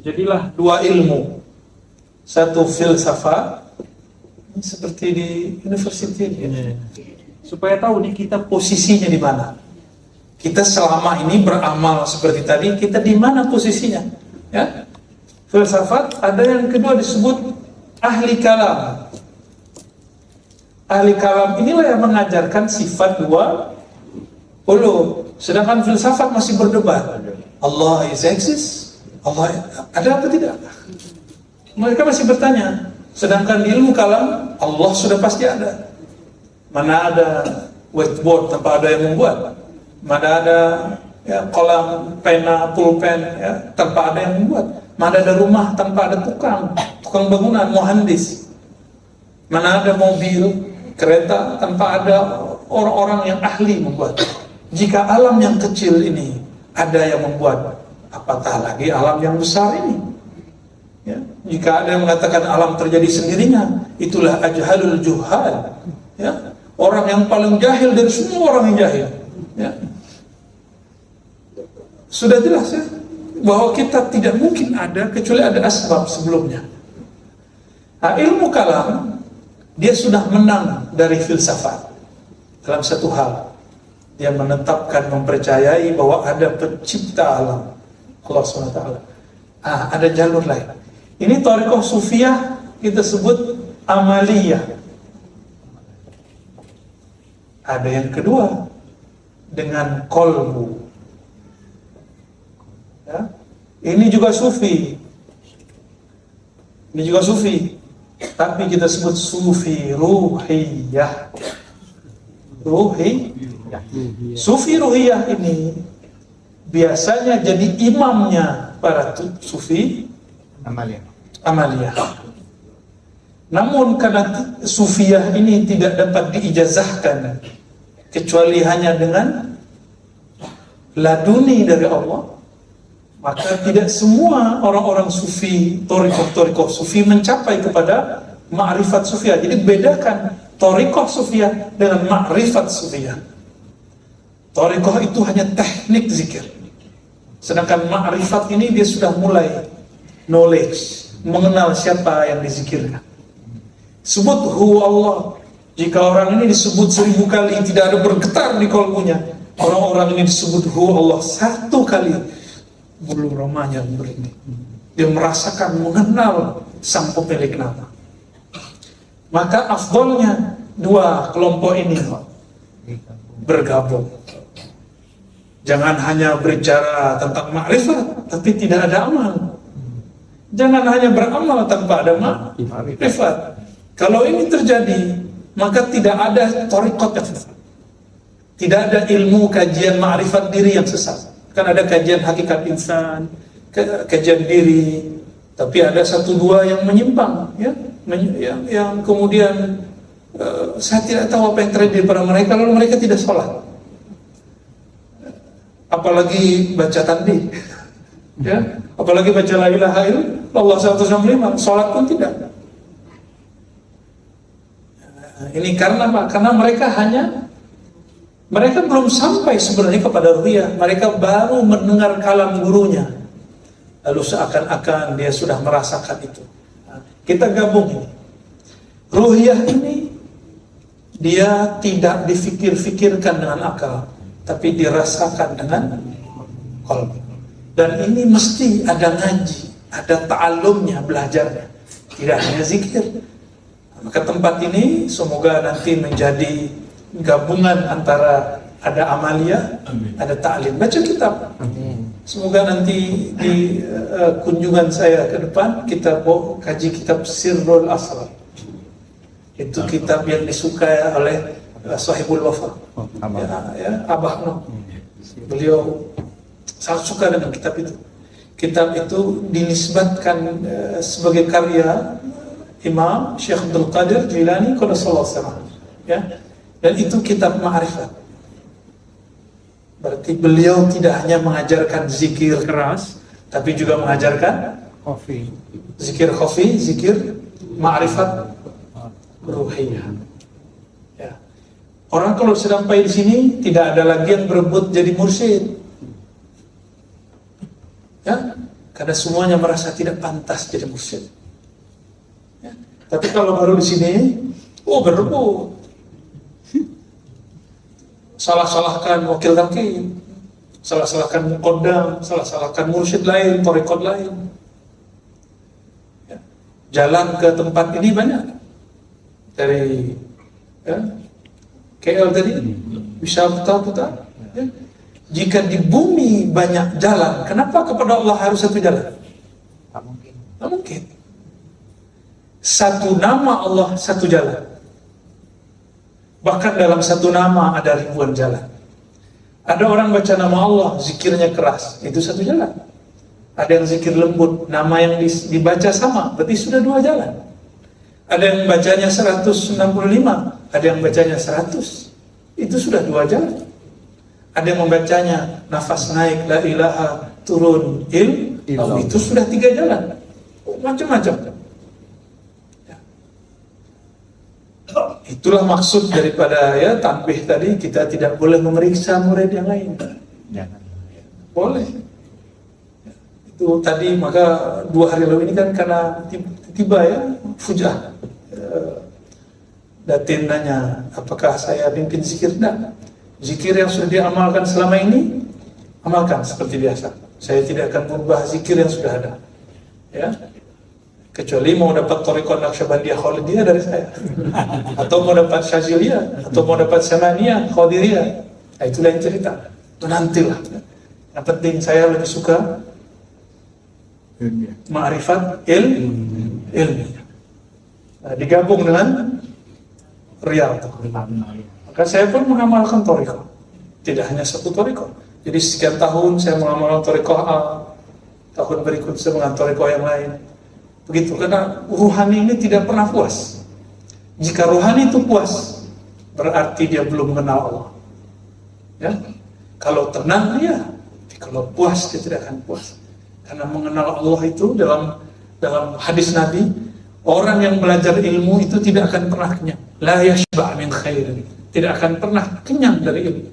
Jadilah dua ilmu, satu filsafat, seperti di university ini, supaya tahu nih kita posisinya di mana. Kita selama ini beramal seperti tadi, kita di mana posisinya? Ya, filsafat. Ada yang kedua disebut ahli kalam. Ahli kalam inilah yang mengajarkan sifat dua ulum. Sedangkan filsafat masih berdebat. Allah is exist, Allah ada apa tidak? Mereka masih bertanya. Sedangkan di ilmu kalam, Allah sudah pasti ada. Mana ada whiteboard tanpa ada yang membuat? Mana ada ya, kolam, pena, pulpen, ya, tanpa ada yang membuat? Mana ada rumah tanpa ada tukang bangunan, muhandis? Mana ada mobil, kereta tanpa ada orang-orang yang ahli membuat? Jika alam yang kecil ini ada yang membuat, apatah lagi alam yang besar ini? Ya, jika ada yang mengatakan alam terjadi sendirinya, itulah ajhalul juhal, ya, orang yang paling jahil dari semua orang yang jahil, ya. Sudah jelas ya bahwa kita tidak mungkin ada kecuali ada asbab sebelumnya. Nah, ilmu kalam dia sudah menang dari filsafat dalam satu hal. Dia menetapkan, mempercayai bahwa ada pencipta alam, Allah SWT. Ada jalur lain. Ini thariqah sufiyah kita sebut amaliyah. Ada yang kedua dengan qalbu. Ya. Ini juga sufi. Ini juga sufi. Tapi kita sebut sufi ruhiyah. Sufi ruhiyah ini biasanya jadi imamnya para sufi amaliyah. Namun karena sufiyah ini tidak dapat diijazahkan kecuali hanya dengan laduni dari Allah, maka tidak semua orang-orang sufi, thariqah sufi mencapai kepada ma'rifat sufiyah. Jadi bedakan thariqah sufiyah dengan ma'rifat sufiyah. Thariqah itu hanya teknik zikir, sedangkan ma'rifat ini dia sudah mulai knowledge, mengenal siapa yang dizikirkan. Sebut hu Allah. Jika orang ini disebut 1000 kali tidak ada bergetar di kalbunya, orang-orang ini disebut hu Allah 1 kali, bulu romanya berhenti. Dia merasakan, mengenal sang pemilik nama. Maka afdolnya dua kelompok ini bergabung. Jangan hanya berbicara tentang ma'rifat tapi tidak ada amal. Jangan hanya beramal tanpa ada ma'rifat. Kalau ini terjadi, maka tidak ada thariqat yang sesat. Tidak ada ilmu kajian ma'rifat diri yang sesat. Kan ada kajian hakikat insan, kajian diri, tapi ada 1-2 yang menyimpang, ya, yang kemudian saya tidak tahu apa yang terjadi pada mereka, lalu mereka tidak sholat, apalagi baca tasbih, ya, apalagi baca la ilaha illallah 165, sholat pun tidak. Ini karena apa? Karena mereka belum sampai sebenarnya kepada ruhiyah. Mereka baru mendengar kalam gurunya, lalu seakan-akan dia sudah merasakan itu. Nah, kita gabung ini. Ruhiyah ini dia tidak difikir-fikirkan dengan akal, tapi dirasakan dengan qalb. Dan ini mesti ada ngaji, ada ta'allumnya, belajarnya. Tidak hanya zikir. Maka tempat ini semoga nanti menjadi gabungan antara ada amaliyah, ada ta'lim. Baca kitab. Semoga nanti di kunjungan saya ke depan kita mau kaji kitab Sirrul Asrar. Itu kitab yang disukai oleh Sahibul Wafa, Abah Noh. Beliau sangat suka dengan kitab itu. Kitab itu dinisbatkan sebagai karya Imam Syekh Abdul Qadir Jilani Qaddasallahu sirrah. Ya, dan itu kitab ma'rifat. Berarti beliau tidak hanya mengajarkan zikir keras, tapi juga mengajarkan zikir khafi, zikir ma'rifat ruhiyah. Ya. Orang kalau sedang sampai di sini tidak ada lagi yang berebut jadi mursyid. Ya, karena semuanya merasa tidak pantas jadi mursyid. Ya. Tapi kalau baru di sini, berebut. Salah-salahkan wakil rakib, salah-salahkan muqaddam, salah-salahkan mursyid lain, thariqat lain. Ya. Jalan ke tempat ini banyak. Dari KL tadi bisa putar-putar. Ya. Jika di bumi banyak jalan, kenapa kepada Allah harus satu jalan? Tak mungkin. Tak mungkin. Satu nama Allah, satu jalan. Bahkan dalam satu nama ada ribuan jalan. Ada orang baca nama Allah, zikirnya keras, itu satu jalan. Ada yang zikir lembut, nama yang dibaca sama, berarti sudah dua jalan. Ada yang bacanya 165, ada yang bacanya 100, itu sudah dua jalan. Ada yang membacanya nafas naik, la ilaha, turun, itu sudah 3 jalan. Macam-macam. Itulah maksud daripada tanbih tadi, kita tidak boleh memeriksa murid yang lain. Jangan. Boleh. Itu tadi, maka 2 hari lalu ini kan karena tiba-tiba fujah. Datin nanya, apakah saya pimpin zikir? Tidak. Zikir yang sudah diamalkan selama ini, amalkan seperti biasa. Saya tidak akan berubah zikir yang sudah ada. Ya. Kecuali mau dapat thariqah Naqsyabandiyah Khalidiyah dari saya, atau mau dapat Syaziliyah, atau mau dapat Samaniyah Qadiriyah. Nah, itu lain cerita. Itu nantilah. Yang penting saya lebih suka ma'rifat ilmu. Nah, digabung dengan riyadhah. Maka saya pun mengamalkan thariqah. Tidak hanya satu thariqah. Jadi sekian tahun saya mengamalkan thariqah A, tahun berikut saya mengamalkan thariqah yang lain. Begitu, karena ruhani ini tidak pernah puas. Jika ruhani itu puas, berarti dia belum mengenal Allah. Ya, kalau tenang dia, kalau puas dia tidak akan puas. Karena mengenal Allah itu dalam hadis Nabi, orang yang belajar ilmu itu tidak akan pernah kenyang. La yashba' min khairin, tidak akan pernah kenyang dari ilmu.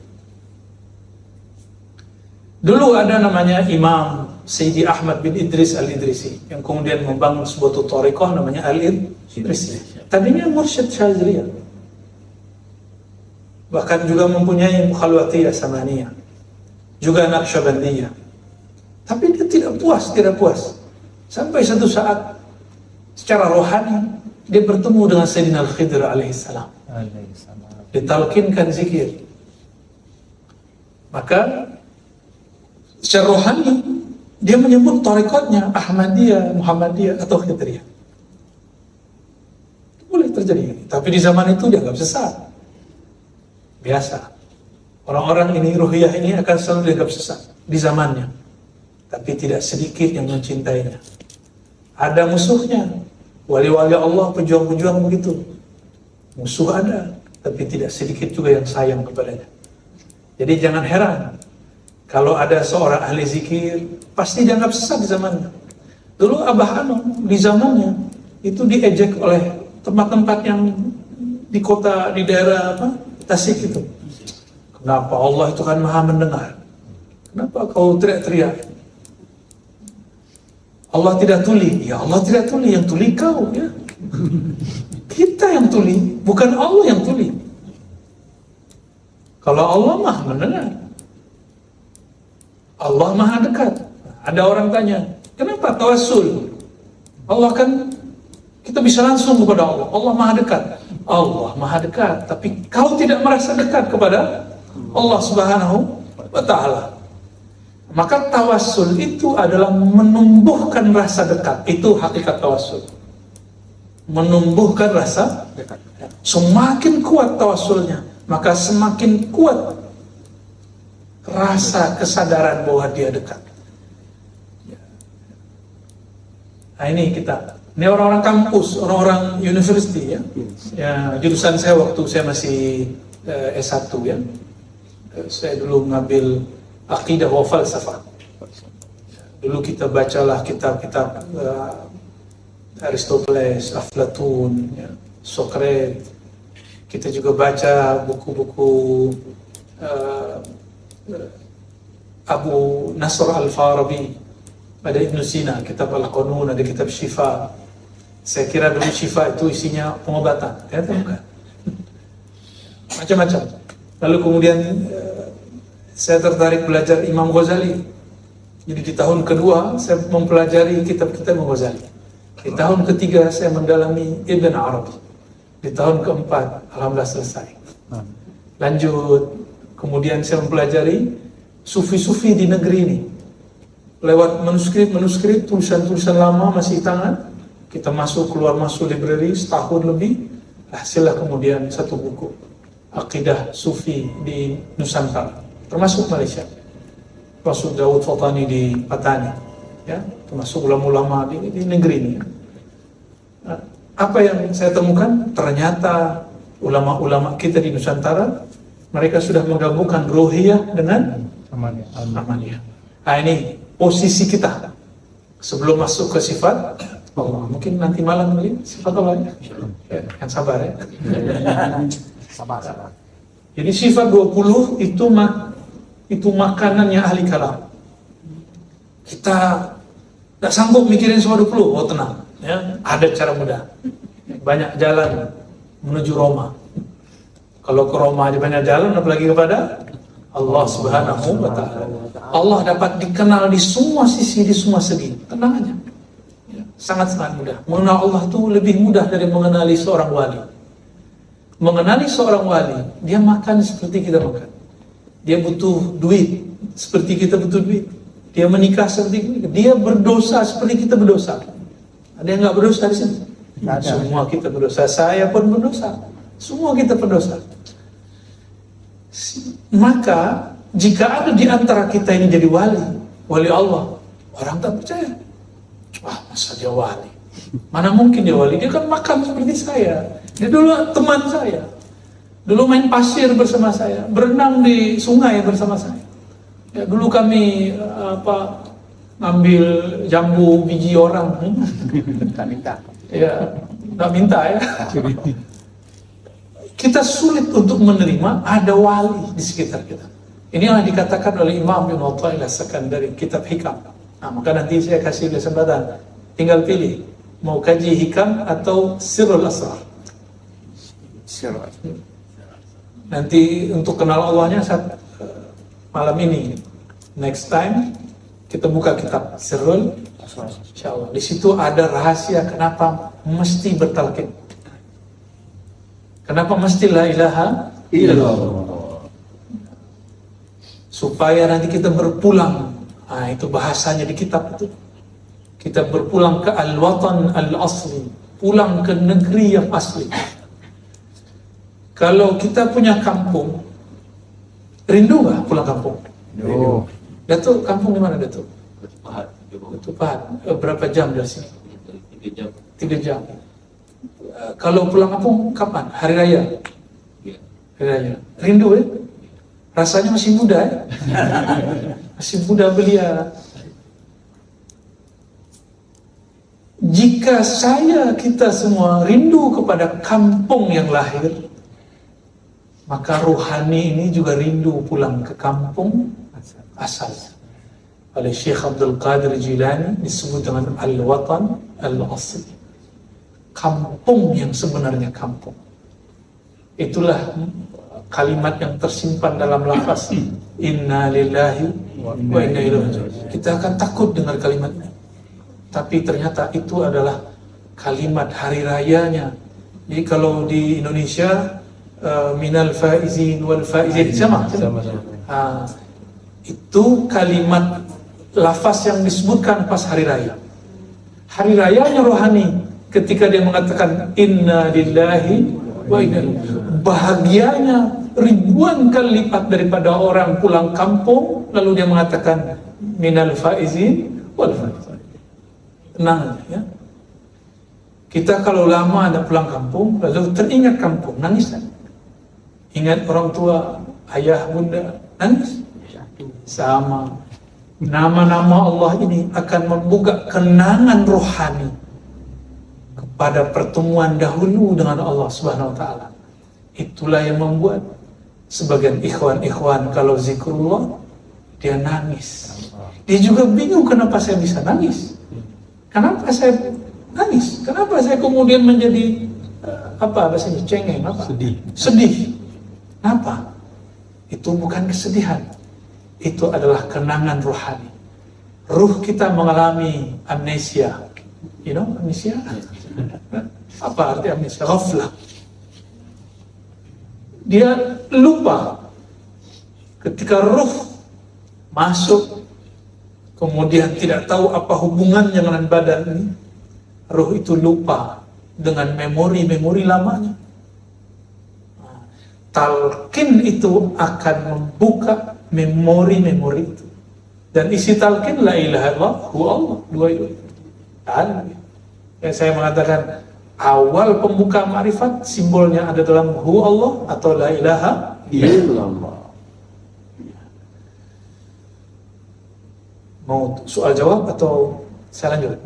Dulu ada namanya Imam Sayyidi Ahmad bin Idris Al-Idrisi yang kemudian membangun sebuah thariqah namanya Al-Idrisi. Tadinya mursyid Syaziliyah, bahkan juga mempunyai Mukhalwatiyah Samaniyah, juga Naqsyabandiyah. Tapi dia tidak puas. Sampai satu saat secara rohani dia bertemu dengan Sayyidina Al-Khidr alaihissalam. Ditalkinkan zikir. Maka secara rohani dia menyebut thariqatnya Ahmadiyah, Muhammadiyah atau Khidriyah. Boleh terjadi, tapi di zaman itu dia dianggap sesat. Biasa. Orang-orang ini, ruhiyah ini akan selalu dianggap sesat di zamannya. Tapi tidak sedikit yang mencintainya. Ada musuhnya. Wali-wali Allah, pejuang-pejuang begitu. Musuh ada, tapi tidak sedikit juga yang sayang kepadanya. Jadi jangan heran kalau ada seorang ahli zikir, pasti dianggap sesat di zamannya. Dulu Abah Ano di zamannya itu diejek oleh tempat-tempat yang di kota, di daerah Tasik itu. Kenapa Allah itu kan maha mendengar? Kenapa kau teriak-teriak? Allah tidak tuli. Ya Allah tidak tuli, yang tuli kau. Ya. Kita yang tuli, bukan Allah yang tuli. Kalau Allah maha mendengar, Allah maha dekat. Ada orang tanya, kenapa tawassul? Allah kan, kita bisa langsung kepada Allah. Allah maha dekat. Allah maha dekat, tapi kau tidak merasa dekat kepada Allah Subhanahu wa ta'ala. Maka tawassul itu adalah menumbuhkan rasa dekat. Itu hakikat tawassul. Menumbuhkan rasa dekat. Semakin kuat tawassulnya, maka semakin kuat rasa kesadaran bahwa dia dekat. Nah ini kita. Ini orang-orang kampus, orang-orang university ya. Ya, jurusan saya waktu saya masih S1 ya. Saya dulu ngambil Aqidah wa Falsafah. Dulu kita bacalah kitab-kitab Aristoteles, Aflatun, ya, Socrates. Kita juga baca buku-buku Abu Nasr Al-Farabi, ada Ibn Sina, kitab Al-Qanun, ada kitab Syifa. Saya kira dulu Syifa itu isinya pengobatan, ternyata bukan. Macam-macam. Lalu kemudian saya tertarik belajar Imam Ghazali. Jadi di tahun kedua saya mempelajari kitab-kitab Imam Ghazali. Di tahun ketiga saya mendalami Ibn Arabi. Di tahun keempat alhamdulillah selesai. Lanjut, kemudian saya mempelajari sufi-sufi di negeri ini. Lewat manuskrip, tulisan-tulisan lama masih di tangan. Kita keluar masuk library setahun lebih. Hasillah kemudian satu buku Aqidah Sufi di Nusantara, termasuk Malaysia, termasuk Daud Fatani di Patani, ya, termasuk ulama-ulama di negeri ini. Nah, apa yang saya temukan? Ternyata ulama-ulama kita di Nusantara, mereka sudah menggabungkan ruhiyah dengan amaniyah. Nah ini posisi kita sebelum masuk ke sifat Allah. Mungkin nanti malam ini sifat Allah ya. Yang sabar ya. Sabar. Jadi sifat 20 itu makanannya ahli kalam. Kita tidak sanggup mikirin semua 20. Oh tenang ya. Ada cara mudah. Banyak jalan menuju Roma. Kalau ke Roma aja banyak jalan, apalagi kepada Allah Subhanahu wa ta'ala. Allah dapat dikenal di semua sisi, di semua segi. Tenang aja. Ya, sangat-sangat mudah. Mengenal Allah itu lebih mudah dari mengenali seorang wali. Mengenali seorang wali, dia makan seperti kita makan. Dia butuh duit seperti kita butuh duit. Dia menikah seperti kita. Dia berdosa seperti kita berdosa. Ada yang nggak berdosa di sini? Semua kita berdosa. Saya pun berdosa. Semua kita berdosa. Maka jika ada di antara kita ini jadi wali Allah, orang tak percaya. Wah, masa dia wali? Mana mungkin dia wali? Dia kan makan seperti saya. Dia dulu teman saya. Dulu main pasir bersama saya, berenang di sungai bersama saya. Ya, dulu kami ngambil jambu biji orang. Tak minta. Ya, tak minta ya. Kita sulit untuk menerima ada wali di sekitar kita. Inilah dikatakan oleh Imam Ibn Athaillah dari kitab Hikam. Nah, maka nanti saya kasih kesempatan, tinggal pilih mau kaji Hikam atau Sirrul Asrar. Nanti untuk kenal Allahnya malam ini. Next time kita buka kitab Sirrul Asrar. Insyaallah. Di situ ada rahasia kenapa mesti bertalqin. Kenapa mesti la ilaha illallah? Supaya nanti kita berpulang. Nah, itu bahasanya di kitab itu. Kita berpulang ke al-watan al-asli, pulang ke negeri yang asli. Kalau kita punya kampung, rindu nggak pulang kampung? Rindu. Datuk, kampung di mana Datuk? Datuk Pahat. Berapa jam dari sini? 3 jam. Kalau pulang kampung kapan? Hari Raya? Hari Raya. Rindu ya? Rasanya masih muda ya? Masih muda belia. Jika kita semua rindu kepada kampung yang lahir, maka rohani ini juga rindu pulang ke kampung asal. Oleh Syekh Abdul Qadir Jilani disebut dengan al-watan al-asli. Kampung yang sebenarnya kampung. Itulah kalimat yang tersimpan dalam lafaz inna lillahi wa inna ilaihi raji'un. Kita akan takut dengar kalimatnya, tapi ternyata itu adalah kalimat hari rayanya. Jadi kalau di Indonesia minal faizin wal faizin sama. Itu kalimat lafaz yang disebutkan pas hari raya. Hari rayanya rohani, ketika dia mengatakan inna lillahi wa inna ilaihi, bahagianya ribuan kali lipat daripada orang pulang kampung lalu dia mengatakan minal faizin wal faizin. Tenang ya. Kita kalau lama ada pulang kampung lalu teringat kampung, nangis kan? Ingat orang tua, ayah, bunda, nangis. Sama. Nama-nama Allah ini akan membuka kenangan rohani kepada pertemuan dahulu dengan Allah Subhanahu wa taala. Itulah yang membuat sebagian ikhwan-ikhwan kalau zikrullah dia nangis. Dia juga bingung kenapa saya bisa nangis. Kenapa saya nangis? Kenapa saya kemudian menjadi apa bahasanya cengeng apa? Sedih. Kenapa? Itu bukan kesedihan. Itu adalah kenangan rohani. Ruh kita mengalami amnesia. You know amnesia? Apa arti amnesia? Ghaflah. Dia lupa ketika ruh masuk kemudian tidak tahu apa hubungannya dengan badan ini. Ruh itu lupa dengan memori-memori lamanya. Talqin itu akan membuka memori-memori itu. Dan isi talqin la ilaha illallah huwa Allah, dua itu. Dan saya mengatakan awal pembuka ma'rifat simbolnya ada dalam huwa Allah atau la ilaha illallah. Mau soal jawab atau saya lanjut?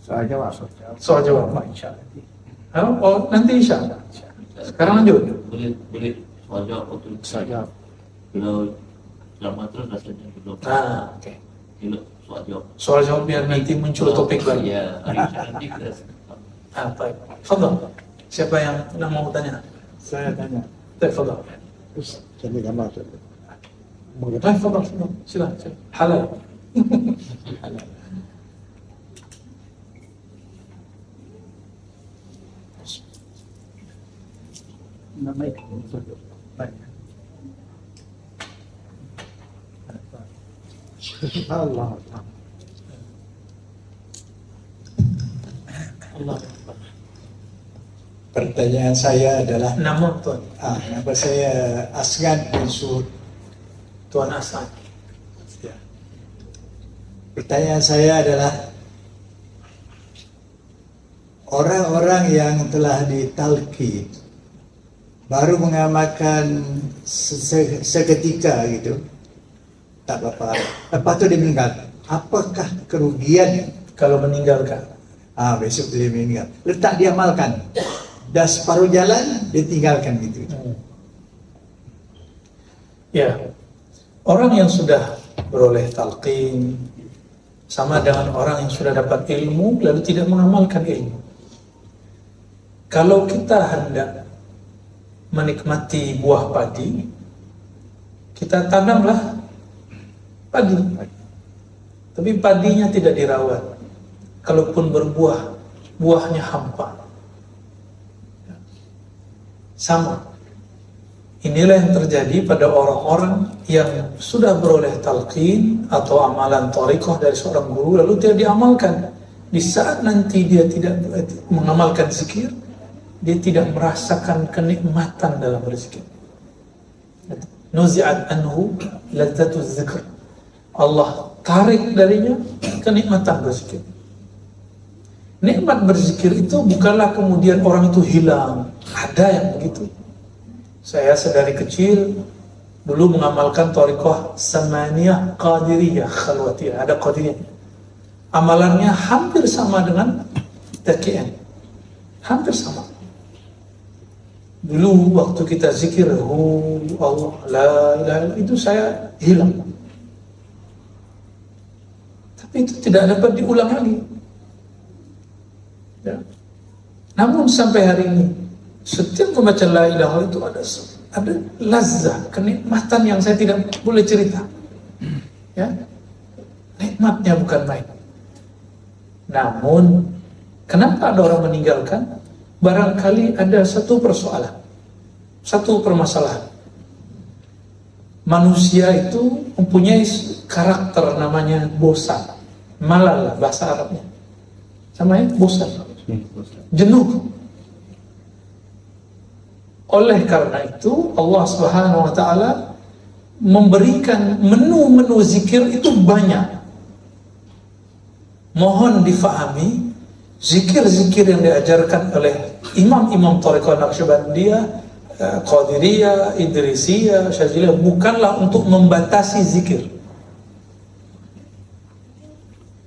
Soal jawab. Soal jawab, Pak, insyaallah. Oh, nanti insyaallah. Sekarang lanjut. Boleh soal jawab untuk Soal jawab. kalau lama terus rasanya belum. Oke. Kalau soal jawab. Soal jawab biar nanti muncul topik baru. Ya, hari nanti kita. Baik. Fadhal. Siapa yang mau tanya? Saya tanya. Fadhal. Terus jadi gambar tu. Baik, fadhal. Silakan. Halal. Nama itu. Baik. Allah. Allah. Pertanyaan saya adalah, Nama Tuan. nama saya Asgan bin Suud. Tuan Asad. Ya. Pertanyaan saya adalah, orang-orang yang telah ditalqin baru mengamalkan seketika gitu, tak apa-apa. Lepas itu dia meninggal. Apakah kerugian Kalau meninggalkan. besok dia meninggal? Letak dia amalkan. Dah separuh jalan dia tinggalkan gitu. Ya. Orang yang sudah beroleh talqin sama dengan orang yang sudah dapat ilmu lalu tidak mengamalkan ilmu. Kalau kita hendak menikmati buah padi, kita tanamlah padi. Tapi padinya tidak dirawat. Kalaupun berbuah, buahnya hampa. Sama. Inilah yang terjadi pada orang-orang yang sudah beroleh talqin atau amalan thariqah dari seorang guru lalu tidak diamalkan. Di saat nanti dia tidak mengamalkan zikir, dia tidak merasakan kenikmatan dalam berzikir. Nuzi'at anhu ladzatu dzikr. Allah tarik darinya kenikmatan berzikir. Nikmat berzikir itu bukanlah kemudian orang itu hilang. Ada yang begitu. Saya sedari kecil dulu mengamalkan thariqah samaniyah qadiriyah khalwatiyah. Ada qadiriyah. Amalannya hampir sama dengan TKN. Hampir sama. Dulu waktu kita zikir Allah la ilaha illallah, itu saya hilang. Tapi itu tidak dapat diulang lagi. Ya. Namun sampai hari ini setiap membaca la ilaha itu ada lazah, kenikmatan yang saya tidak boleh cerita. Ya. Nikmatnya bukan main. Namun kenapa ada orang meninggalkan? Barangkali ada satu persoalan, satu permasalahan. manusia itu mempunyai karakter namanya bosan. Malal bahasa Arabnya. Sama ya, bosan. Jenuh. Oleh karena itu Allah Subhanahu wa taala memberikan menu-menu zikir itu banyak. Mohon difahami, zikir-zikir yang diajarkan oleh imam-imam Thariqah Naqsyabandiyah, Qadiriyah, Idrisiyah, Syadziliyah bukanlah untuk membatasi zikir.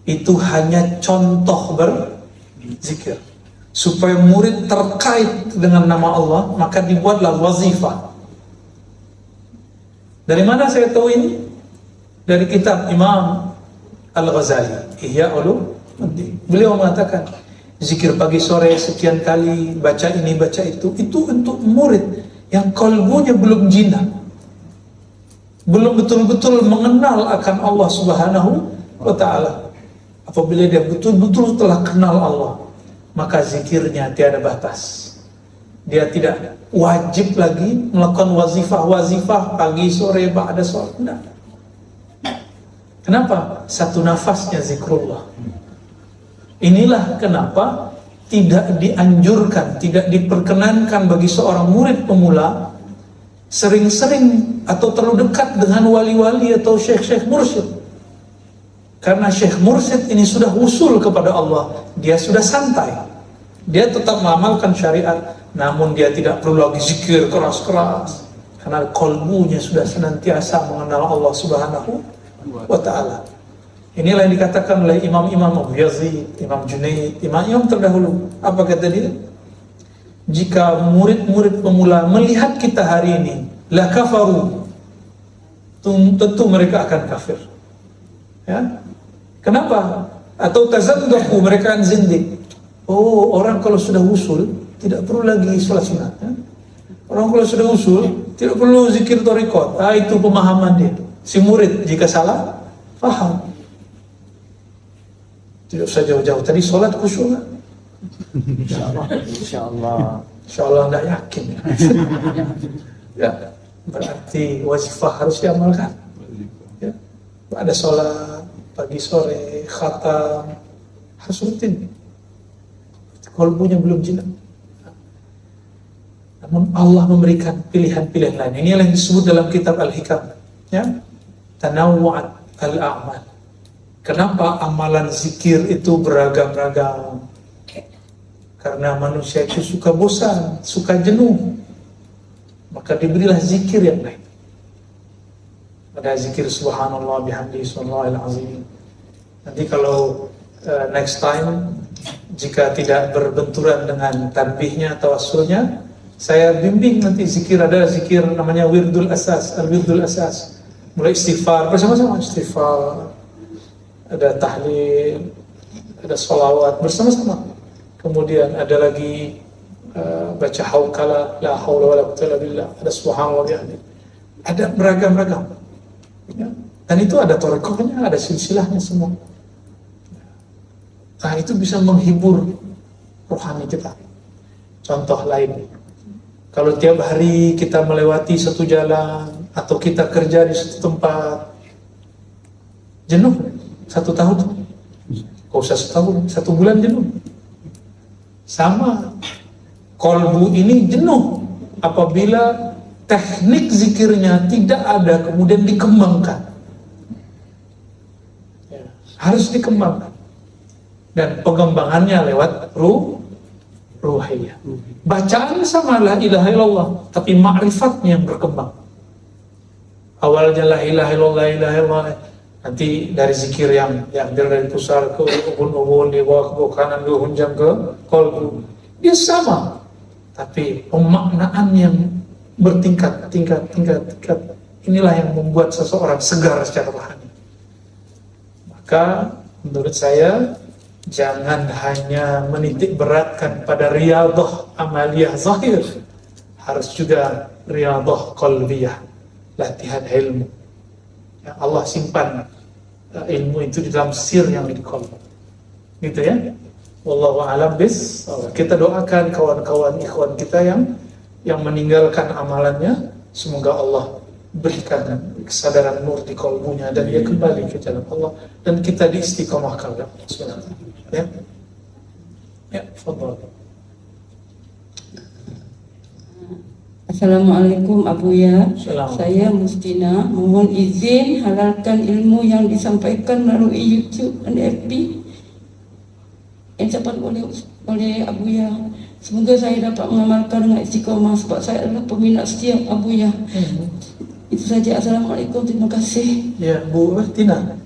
Itu hanya contoh berzikir. Supaya murid terkait dengan nama Allah, maka dibuatlah wazifah. Dari mana saya tahu ini? Dari kitab Imam Al-Ghazali, Ihya Ulumuddin. Beliau mengatakan, zikir pagi sore sekian kali, baca ini, baca itu untuk murid yang kalbunya belum jinak, belum betul-betul mengenal akan Allah Subhanahu wa ta'ala. Apabila dia betul-betul telah kenal Allah, maka zikirnya tiada batas. Dia tidak wajib lagi melakukan wazifah pagi sore ba'da sholat. Tidak. Kenapa? Satu nafasnya zikrullah. Inilah kenapa tidak dianjurkan, tidak diperkenankan bagi seorang murid pemula sering-sering atau terlalu dekat dengan wali-wali atau syekh-syekh mursyid. Karena syekh mursyid ini sudah usul kepada Allah, dia sudah santai, dia tetap mengamalkan syariat, namun dia tidak perlu lagi zikir keras-keras, karena kalbunya sudah senantiasa mengenal Allah Subhanahu wa ta'ala. Inilah yang dikatakan oleh imam-imam Abu Yazid, Imam Junaid, imam-imam terdahulu. Apa kata dia? Jika murid-murid pemula melihat kita hari ini, la kafaru, tentu mereka akan kafir. Ya? Kenapa? Atau tazandaku, mereka akan zindik. Oh, orang kalau sudah usul tidak perlu lagi sholat sunat. Ya? Orang kalau sudah usul tidak perlu zikir thariqat. Itu pemahaman dia. Si murid jika salah, paham. Tidak usah jauh-jauh. Tadi sholat khusyuk kan? Insyaallah. Insyaallah tidak yakin. Ya, berarti wazifah harus diamalkan. Ya. Ada sholat pagi sore, khatam, harus rutin. Kalbunya belum jinak. Namun Allah memberikan pilihan-pilihan lain. Ini yang disebut dalam kitab Al-Hikam. Ya, tanawwu'at al-a'mal. Kenapa amalan zikir itu beragam-ragam? Karena manusia itu suka bosan, suka jenuh. Maka diberilah zikir yang lain. Ada zikir subhanallah bihamdihi subhanallahil azim. Nanti kalau next time jika tidak berbenturan dengan tanbihnya atau asulnya, saya bimbing nanti zikir, ada zikir namanya wirdul asas, al-wirdul asas. Mulai istighfar, bersama-sama istighfar, ada tahlil, ada sholawat bersama-sama. Kemudian ada lagi baca hauqala, la haula wala quwwata illa billah, ada subhanallah bihamdihi. Ada beragam-ragam. Ya. Dan itu ada thariqahnya, ada silsilahnya semua. Nah, itu bisa menghibur rohani kita. Contoh lain, kalau tiap hari kita melewati satu jalan atau kita kerja di satu tempat, jenuh 1 tahun, kau usah 1 tahun, 1 bulan jenuh. Sama, kolbu ini jenuh apabila teknik zikirnya tidak ada kemudian dikembangkan. Ya, harus dikembangkan. Dan pengembangannya lewat ruhiyah. Bacaan sama la ilaha illallah, tapi ma'rifatnya yang berkembang. Awalnya la ilaha illallah, ilaha illallah. Nanti dari zikir yang dari pusar ke ubun-ubun, di bawah ke kanan, ke hunjam, ke kolbu. Dia sama, tapi pemaknaan yang bertingkat. Inilah yang membuat seseorang segar secara rohani. Maka menurut saya, jangan hanya menitik beratkan pada riyadhah amaliyah zahir, harus juga riyadhah qalbiyah, latihan ilmu. Ya, Allah simpan ilmu itu di dalam sir yang di qalb. Gitu ya. Wallahu a'lam bis. Kita doakan kawan-kawan ikhwan kita yang meninggalkan amalannya, semoga Allah berikan kesadaran nur di kalbunya dan dia kembali ke jalan Allah dan kita diistiqomahkan oleh Allah SWT. Ya, ya, fadhal. Assalamualaikum Abuya. Assalamualaikum. Saya Mustina, mohon izin halalkan ilmu yang disampaikan melalui YouTube dan FB yang dapat oleh Abuya. Semoga saya dapat mengamalkan dengan istiqomah sebab saya adalah peminat setia Abuya. Itu saja. Assalamualaikum. Terima kasih. Ya, Bu Tina,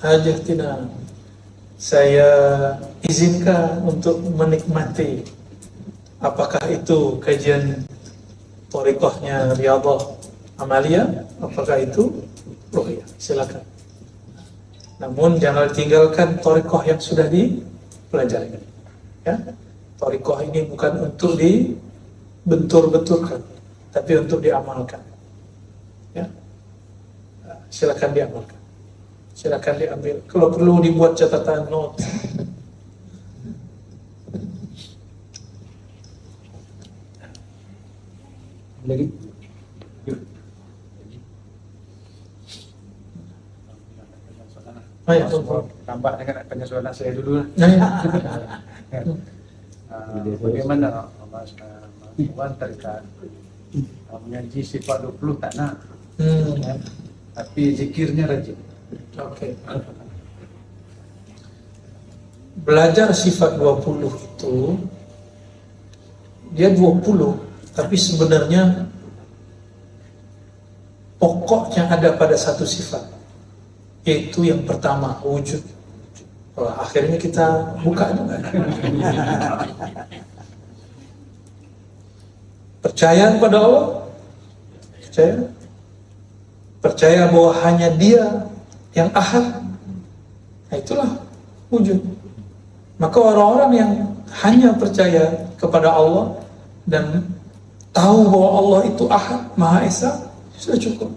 Hajah Tina, saya izinkan untuk menikmati apakah itu kajian Thariqahnya Riyadhah Amalia, apakah itu Ruqyah, silakan. Namun jangan tinggalkan Thariqah yang sudah dipelajari. Ya, Thariqah ini bukan untuk dibentur-benturkan, tapi untuk diamalkan. Ya, silakan diamalkan, silakan diambil. Kalau perlu dibuat catatan note. Lagi. Oh ya, Tambah dengan penyesuaian saya dulu lah. ya. Bagaimana Mas Wan terikat mengaji sifat 20 tak nak, tapi zikirnya rajin. Oke. Belajar sifat 20 itu dia 20, tapi sebenarnya pokoknya ada pada satu sifat, yaitu yang pertama, wujud. Wah, akhirnya kita buka juga. Percaya kepada Allah, percaya bahwa hanya Dia yang ahad. Nah, itulah wujud. Maka orang-orang yang hanya percaya kepada Allah dan tahu bahwa Allah itu ahad, Maha Esa, sudah cukup.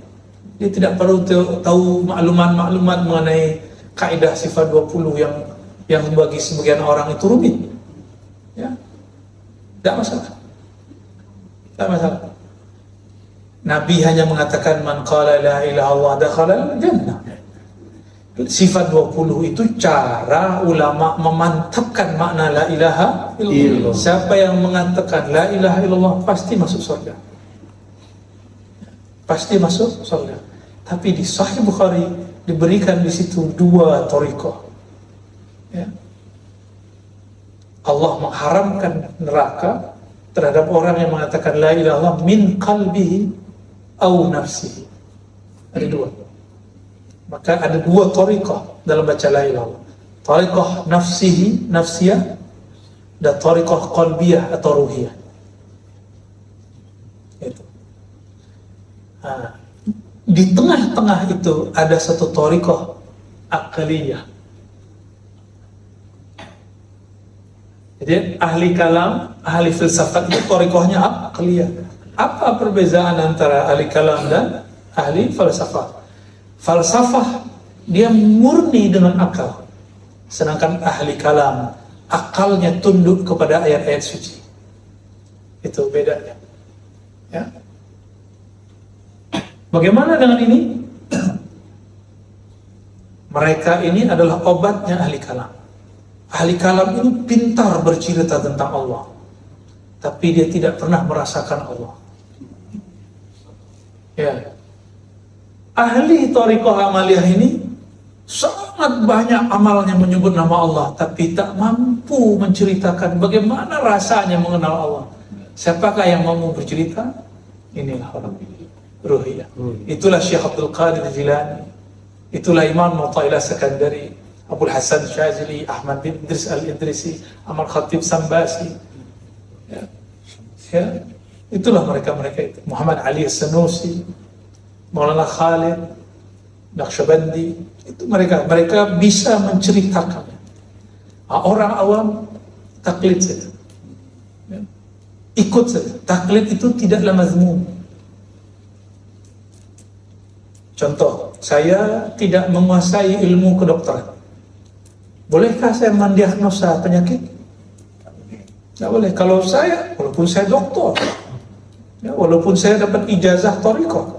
Dia tidak perlu tahu maklumat-maklumat mengenai kaidah sifat 20 yang bagi sebagian orang itu rumit. Ya, tidak masalah. Tidak masalah. Nabi hanya mengatakan man qala la ilaha illallah dakhala al-jannah. Sifat 20 itu cara ulama memantapkan makna la ilaha illallah. Siapa yang mengatakan la ilaha illallah pasti masuk surga. Pasti masuk surga. Tapi di Sahih Bukhari diberikan di situ dua thariqah. Ya. Allah mengharamkan neraka terhadap orang yang mengatakan la ilaha illallah min qalbihi au nafsihi. Ada dua. Maka ada dua thariqah dalam baca la ilaha illallah. Thariqah nafsihi, nafsiyah, dan thariqah qalbiyah atau ruhiyah. Itu. Di tengah-tengah itu ada satu thariqah aqliyah. Jadi ahli kalam, ahli filsafat itu thariqahnya aqliyah. Apa perbezaan antara ahli kalam dan ahli falsafah? Falsafah dia murni dengan akal, sedangkan ahli kalam akalnya tunduk kepada ayat-ayat suci. Itu bedanya. Ya. Bagaimana dengan ini? Mereka ini adalah obatnya ahli kalam. Ahli kalam ini pintar bercerita tentang Allah, tapi dia tidak pernah merasakan Allah. Ya. Ahli thariqah amaliyah ini sangat banyak amalnya menyebut nama Allah, tapi tak mampu menceritakan bagaimana rasanya mengenal Allah. Siapakah yang mau bercerita? Inilah orang ruhiyah. Itulah Syekh Abdul Qadir Jilani, itulah Imam Mu'ta'ilah Sekandari, Abu Hasan Syazili, Ahmad bin Idris Al-Idrisi, Amal Khatib Sambasi. Ya. Ya. Itulah mereka-mereka itu. Muhammad Ali Sanusi, Maulana Khalid, Naqsyabandi, itu mereka bisa menceritakan. Orang awam taklid saja, ya. Ikut saja. Taklid itu tidaklah mazmum. Contoh, saya tidak menguasai ilmu kedokteran. Bolehkah saya mendiagnosa penyakit? Tidak boleh. Kalau saya, walaupun saya doktor, ya, walaupun saya dapat ijazah thariqah,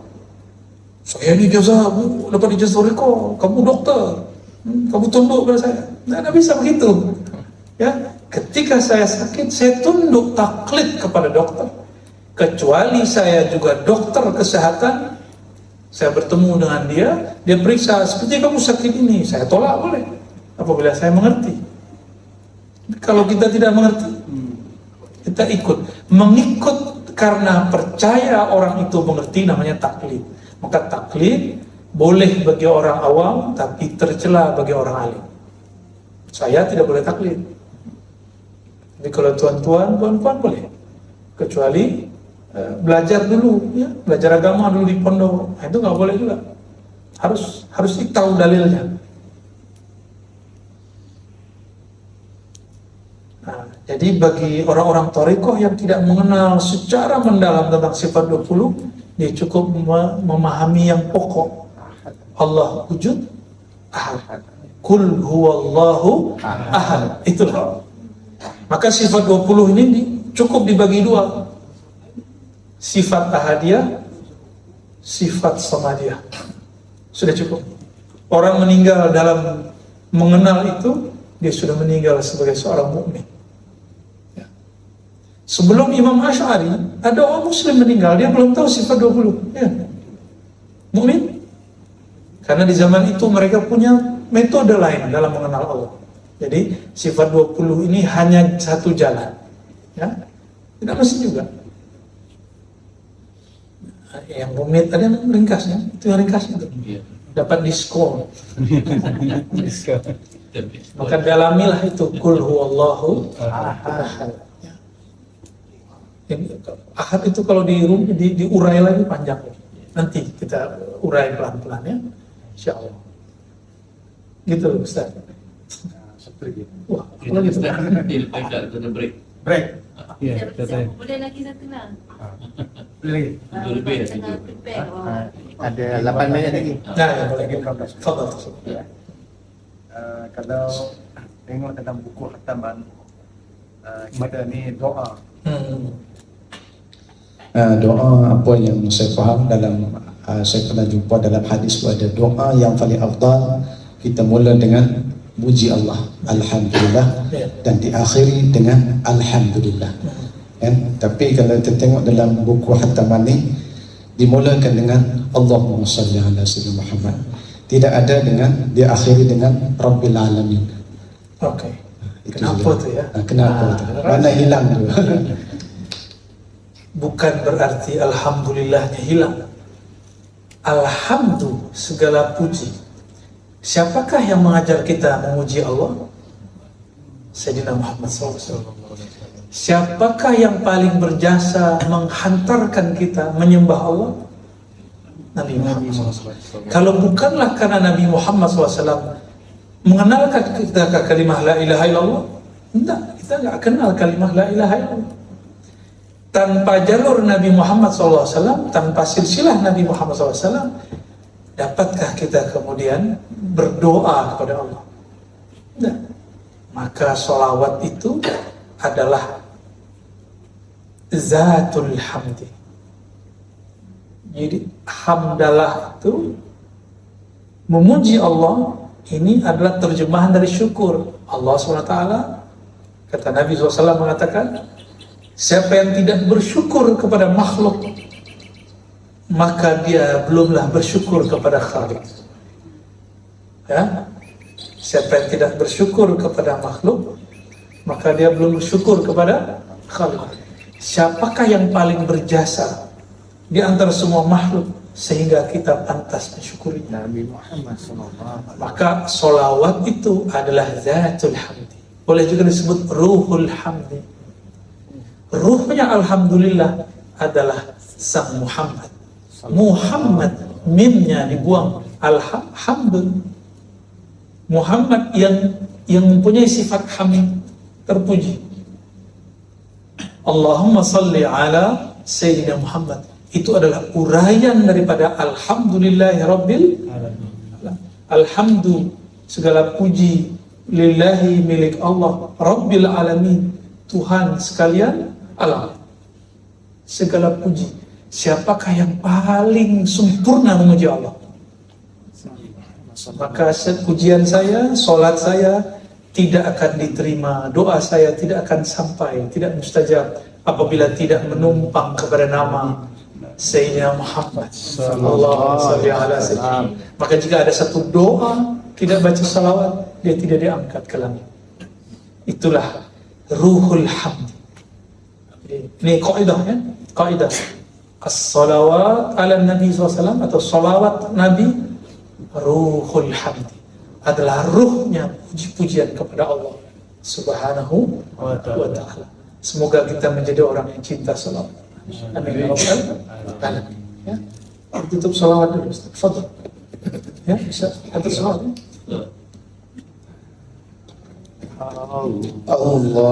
Saya ini ijazah, dapat ijazah torikoh, kamu dokter, kamu tunduk pada saya. Nggak bisa begitu. Ya, ketika saya sakit, saya tunduk taklid kepada dokter. Kecuali saya juga dokter kesehatan, saya bertemu dengan dia periksa, seperti kamu sakit ini, saya tolak boleh, apabila saya mengerti. Kalau kita tidak mengerti, kita mengikut karena percaya orang itu mengerti, namanya taklid. Maka taklid boleh bagi orang awam, tapi tercela bagi orang alim. Saya tidak boleh taklid. Jadi kalau tuan-tuan boleh, kecuali belajar dulu, ya, belajar agama dulu di pondok, itu nggak boleh juga. Harus tahu dalilnya. Nah, jadi bagi orang-orang thariqah yang tidak mengenal secara mendalam tentang sifat 20, dia cukup memahami yang pokok. Allah wujud ahad. Kul huwallahu ahad. Itulah. Maka sifat 20 ini cukup dibagi dua. Sifat ahadiyah, sifat samadiyah. Sudah cukup. Orang meninggal dalam mengenal itu, dia sudah meninggal sebagai seorang mukmin. Sebelum Imam Asy'ari, ada orang muslim meninggal, dia belum tahu sifat 20. Ya. Mukmin. Karena di zaman itu mereka punya metode lain dalam mengenal Allah. Jadi sifat 20 ini hanya satu jalan. Ya. Tidak mesti juga. Yang rumit ada yang ringkasnya, itu yang ringkasnya itu. Iya. Dapat diskon. Maka dalamilah itu kul huwallahu ahad. Ahad itu kalau diurai lagi panjang. Nanti kita urai pelan-pelan ya, insyaallah. Gitu loh Ustaz. Seperti itu. Wah, apa gitu? Kita break. Break. Ya, boleh lagi satu lah. Boleh. Itu lebih ya, Tengah itu. prepare. Ada 8 menit lagi. Nah, ya boleh. Lagi berapa? Fadhal. Kalau tengok dalam buku khataman, kita ni doa. Doa apa yang saya faham dalam saya pernah jumpa dalam hadis ada doa yang paling afdal kita mula dengan muji Allah alhamdulillah dan diakhiri dengan alhamdulillah. Tapi kalau kita tengok dalam buku khataman ni dimulakan dengan Allahumma salli ala sayyidina Muhammad, tidak ada dengan diakhiri dengan Rabbil alamin. Oke. Itu Kenapa juga. tuh ya? Kenapa tu? Mana hilang tu? Bukan berarti alhamdulillahnya hilang. Alhamdulillah segala puji. Siapakah yang mengajar kita memuji Allah? Sayyidina Muhammad SAW. Siapakah yang paling berjasa menghantarkan kita menyembah Allah? Nabi Muhammad SAW. Kalau bukanlah karena Nabi Muhammad SAW mengenalkan kita ke kalimah la ilaha illallah, kita nggak kenal kalimah la ilaha illallah. Tanpa jalur Nabi Muhammad SAW, tanpa silsilah Nabi Muhammad SAW, dapatkah kita kemudian berdoa kepada Allah? Tidak. Maka sholawat itu adalah zatul hamdi. Jadi hamdalah itu memuji Allah, ini adalah terjemahan dari syukur. Allah SWT, kata Nabi SAW mengatakan, siapa yang tidak bersyukur kepada makhluk, maka dia belumlah bersyukur kepada Khaliq. Ya? Siapa yang tidak bersyukur kepada makhluk, maka dia belum bersyukur kepada Khaliq. Siapakah yang paling berjasa di antara semua makhluk sehingga kita pantas mensyukurinya? Nabi Muhammad SAW. Maka solawat itu adalah zatul hamdi. Boleh juga disebut ruhul hamdi. Ruhnya alhamdulillah adalah sang Muhammad. Muhammad, mimnya dibuang, alhamdulillah. Muhammad yang mempunyai sifat hamid, terpuji. Allahumma salli ala Sayyidina Muhammad. Itu adalah uraian daripada alhamdulillahi rabbil alamin. Alhamdu, segala puji lillahi, milik Allah, rabbil alamin, Tuhan sekalian alam. Segala puji, siapakah yang paling sempurna memuji Allah? Maka pujian saya, sholat saya tidak akan diterima, doa saya tidak akan sampai, tidak mustajab apabila tidak menumpang kepada nama Sayyidina Muhammad sallallahu alaihi wasallam. Maka jika ada satu doa tidak baca salawat, dia tidak diangkat ke langit. Itulah ruhul hamd. Ini kaidah ya, kaidah. As-salawat ala Nabi SAW atau salawat Nabi ruhul hamd adalah ruhnya puji-pujian kepada Allah Subhanahu wa ta'ala. Semoga kita menjadi orang yang cinta salawat. Amin ya rabbal alamin. Ya. Tutup salawat dulu Ustaz. Fadhil. Ya, bisa ada salawat. Allahumma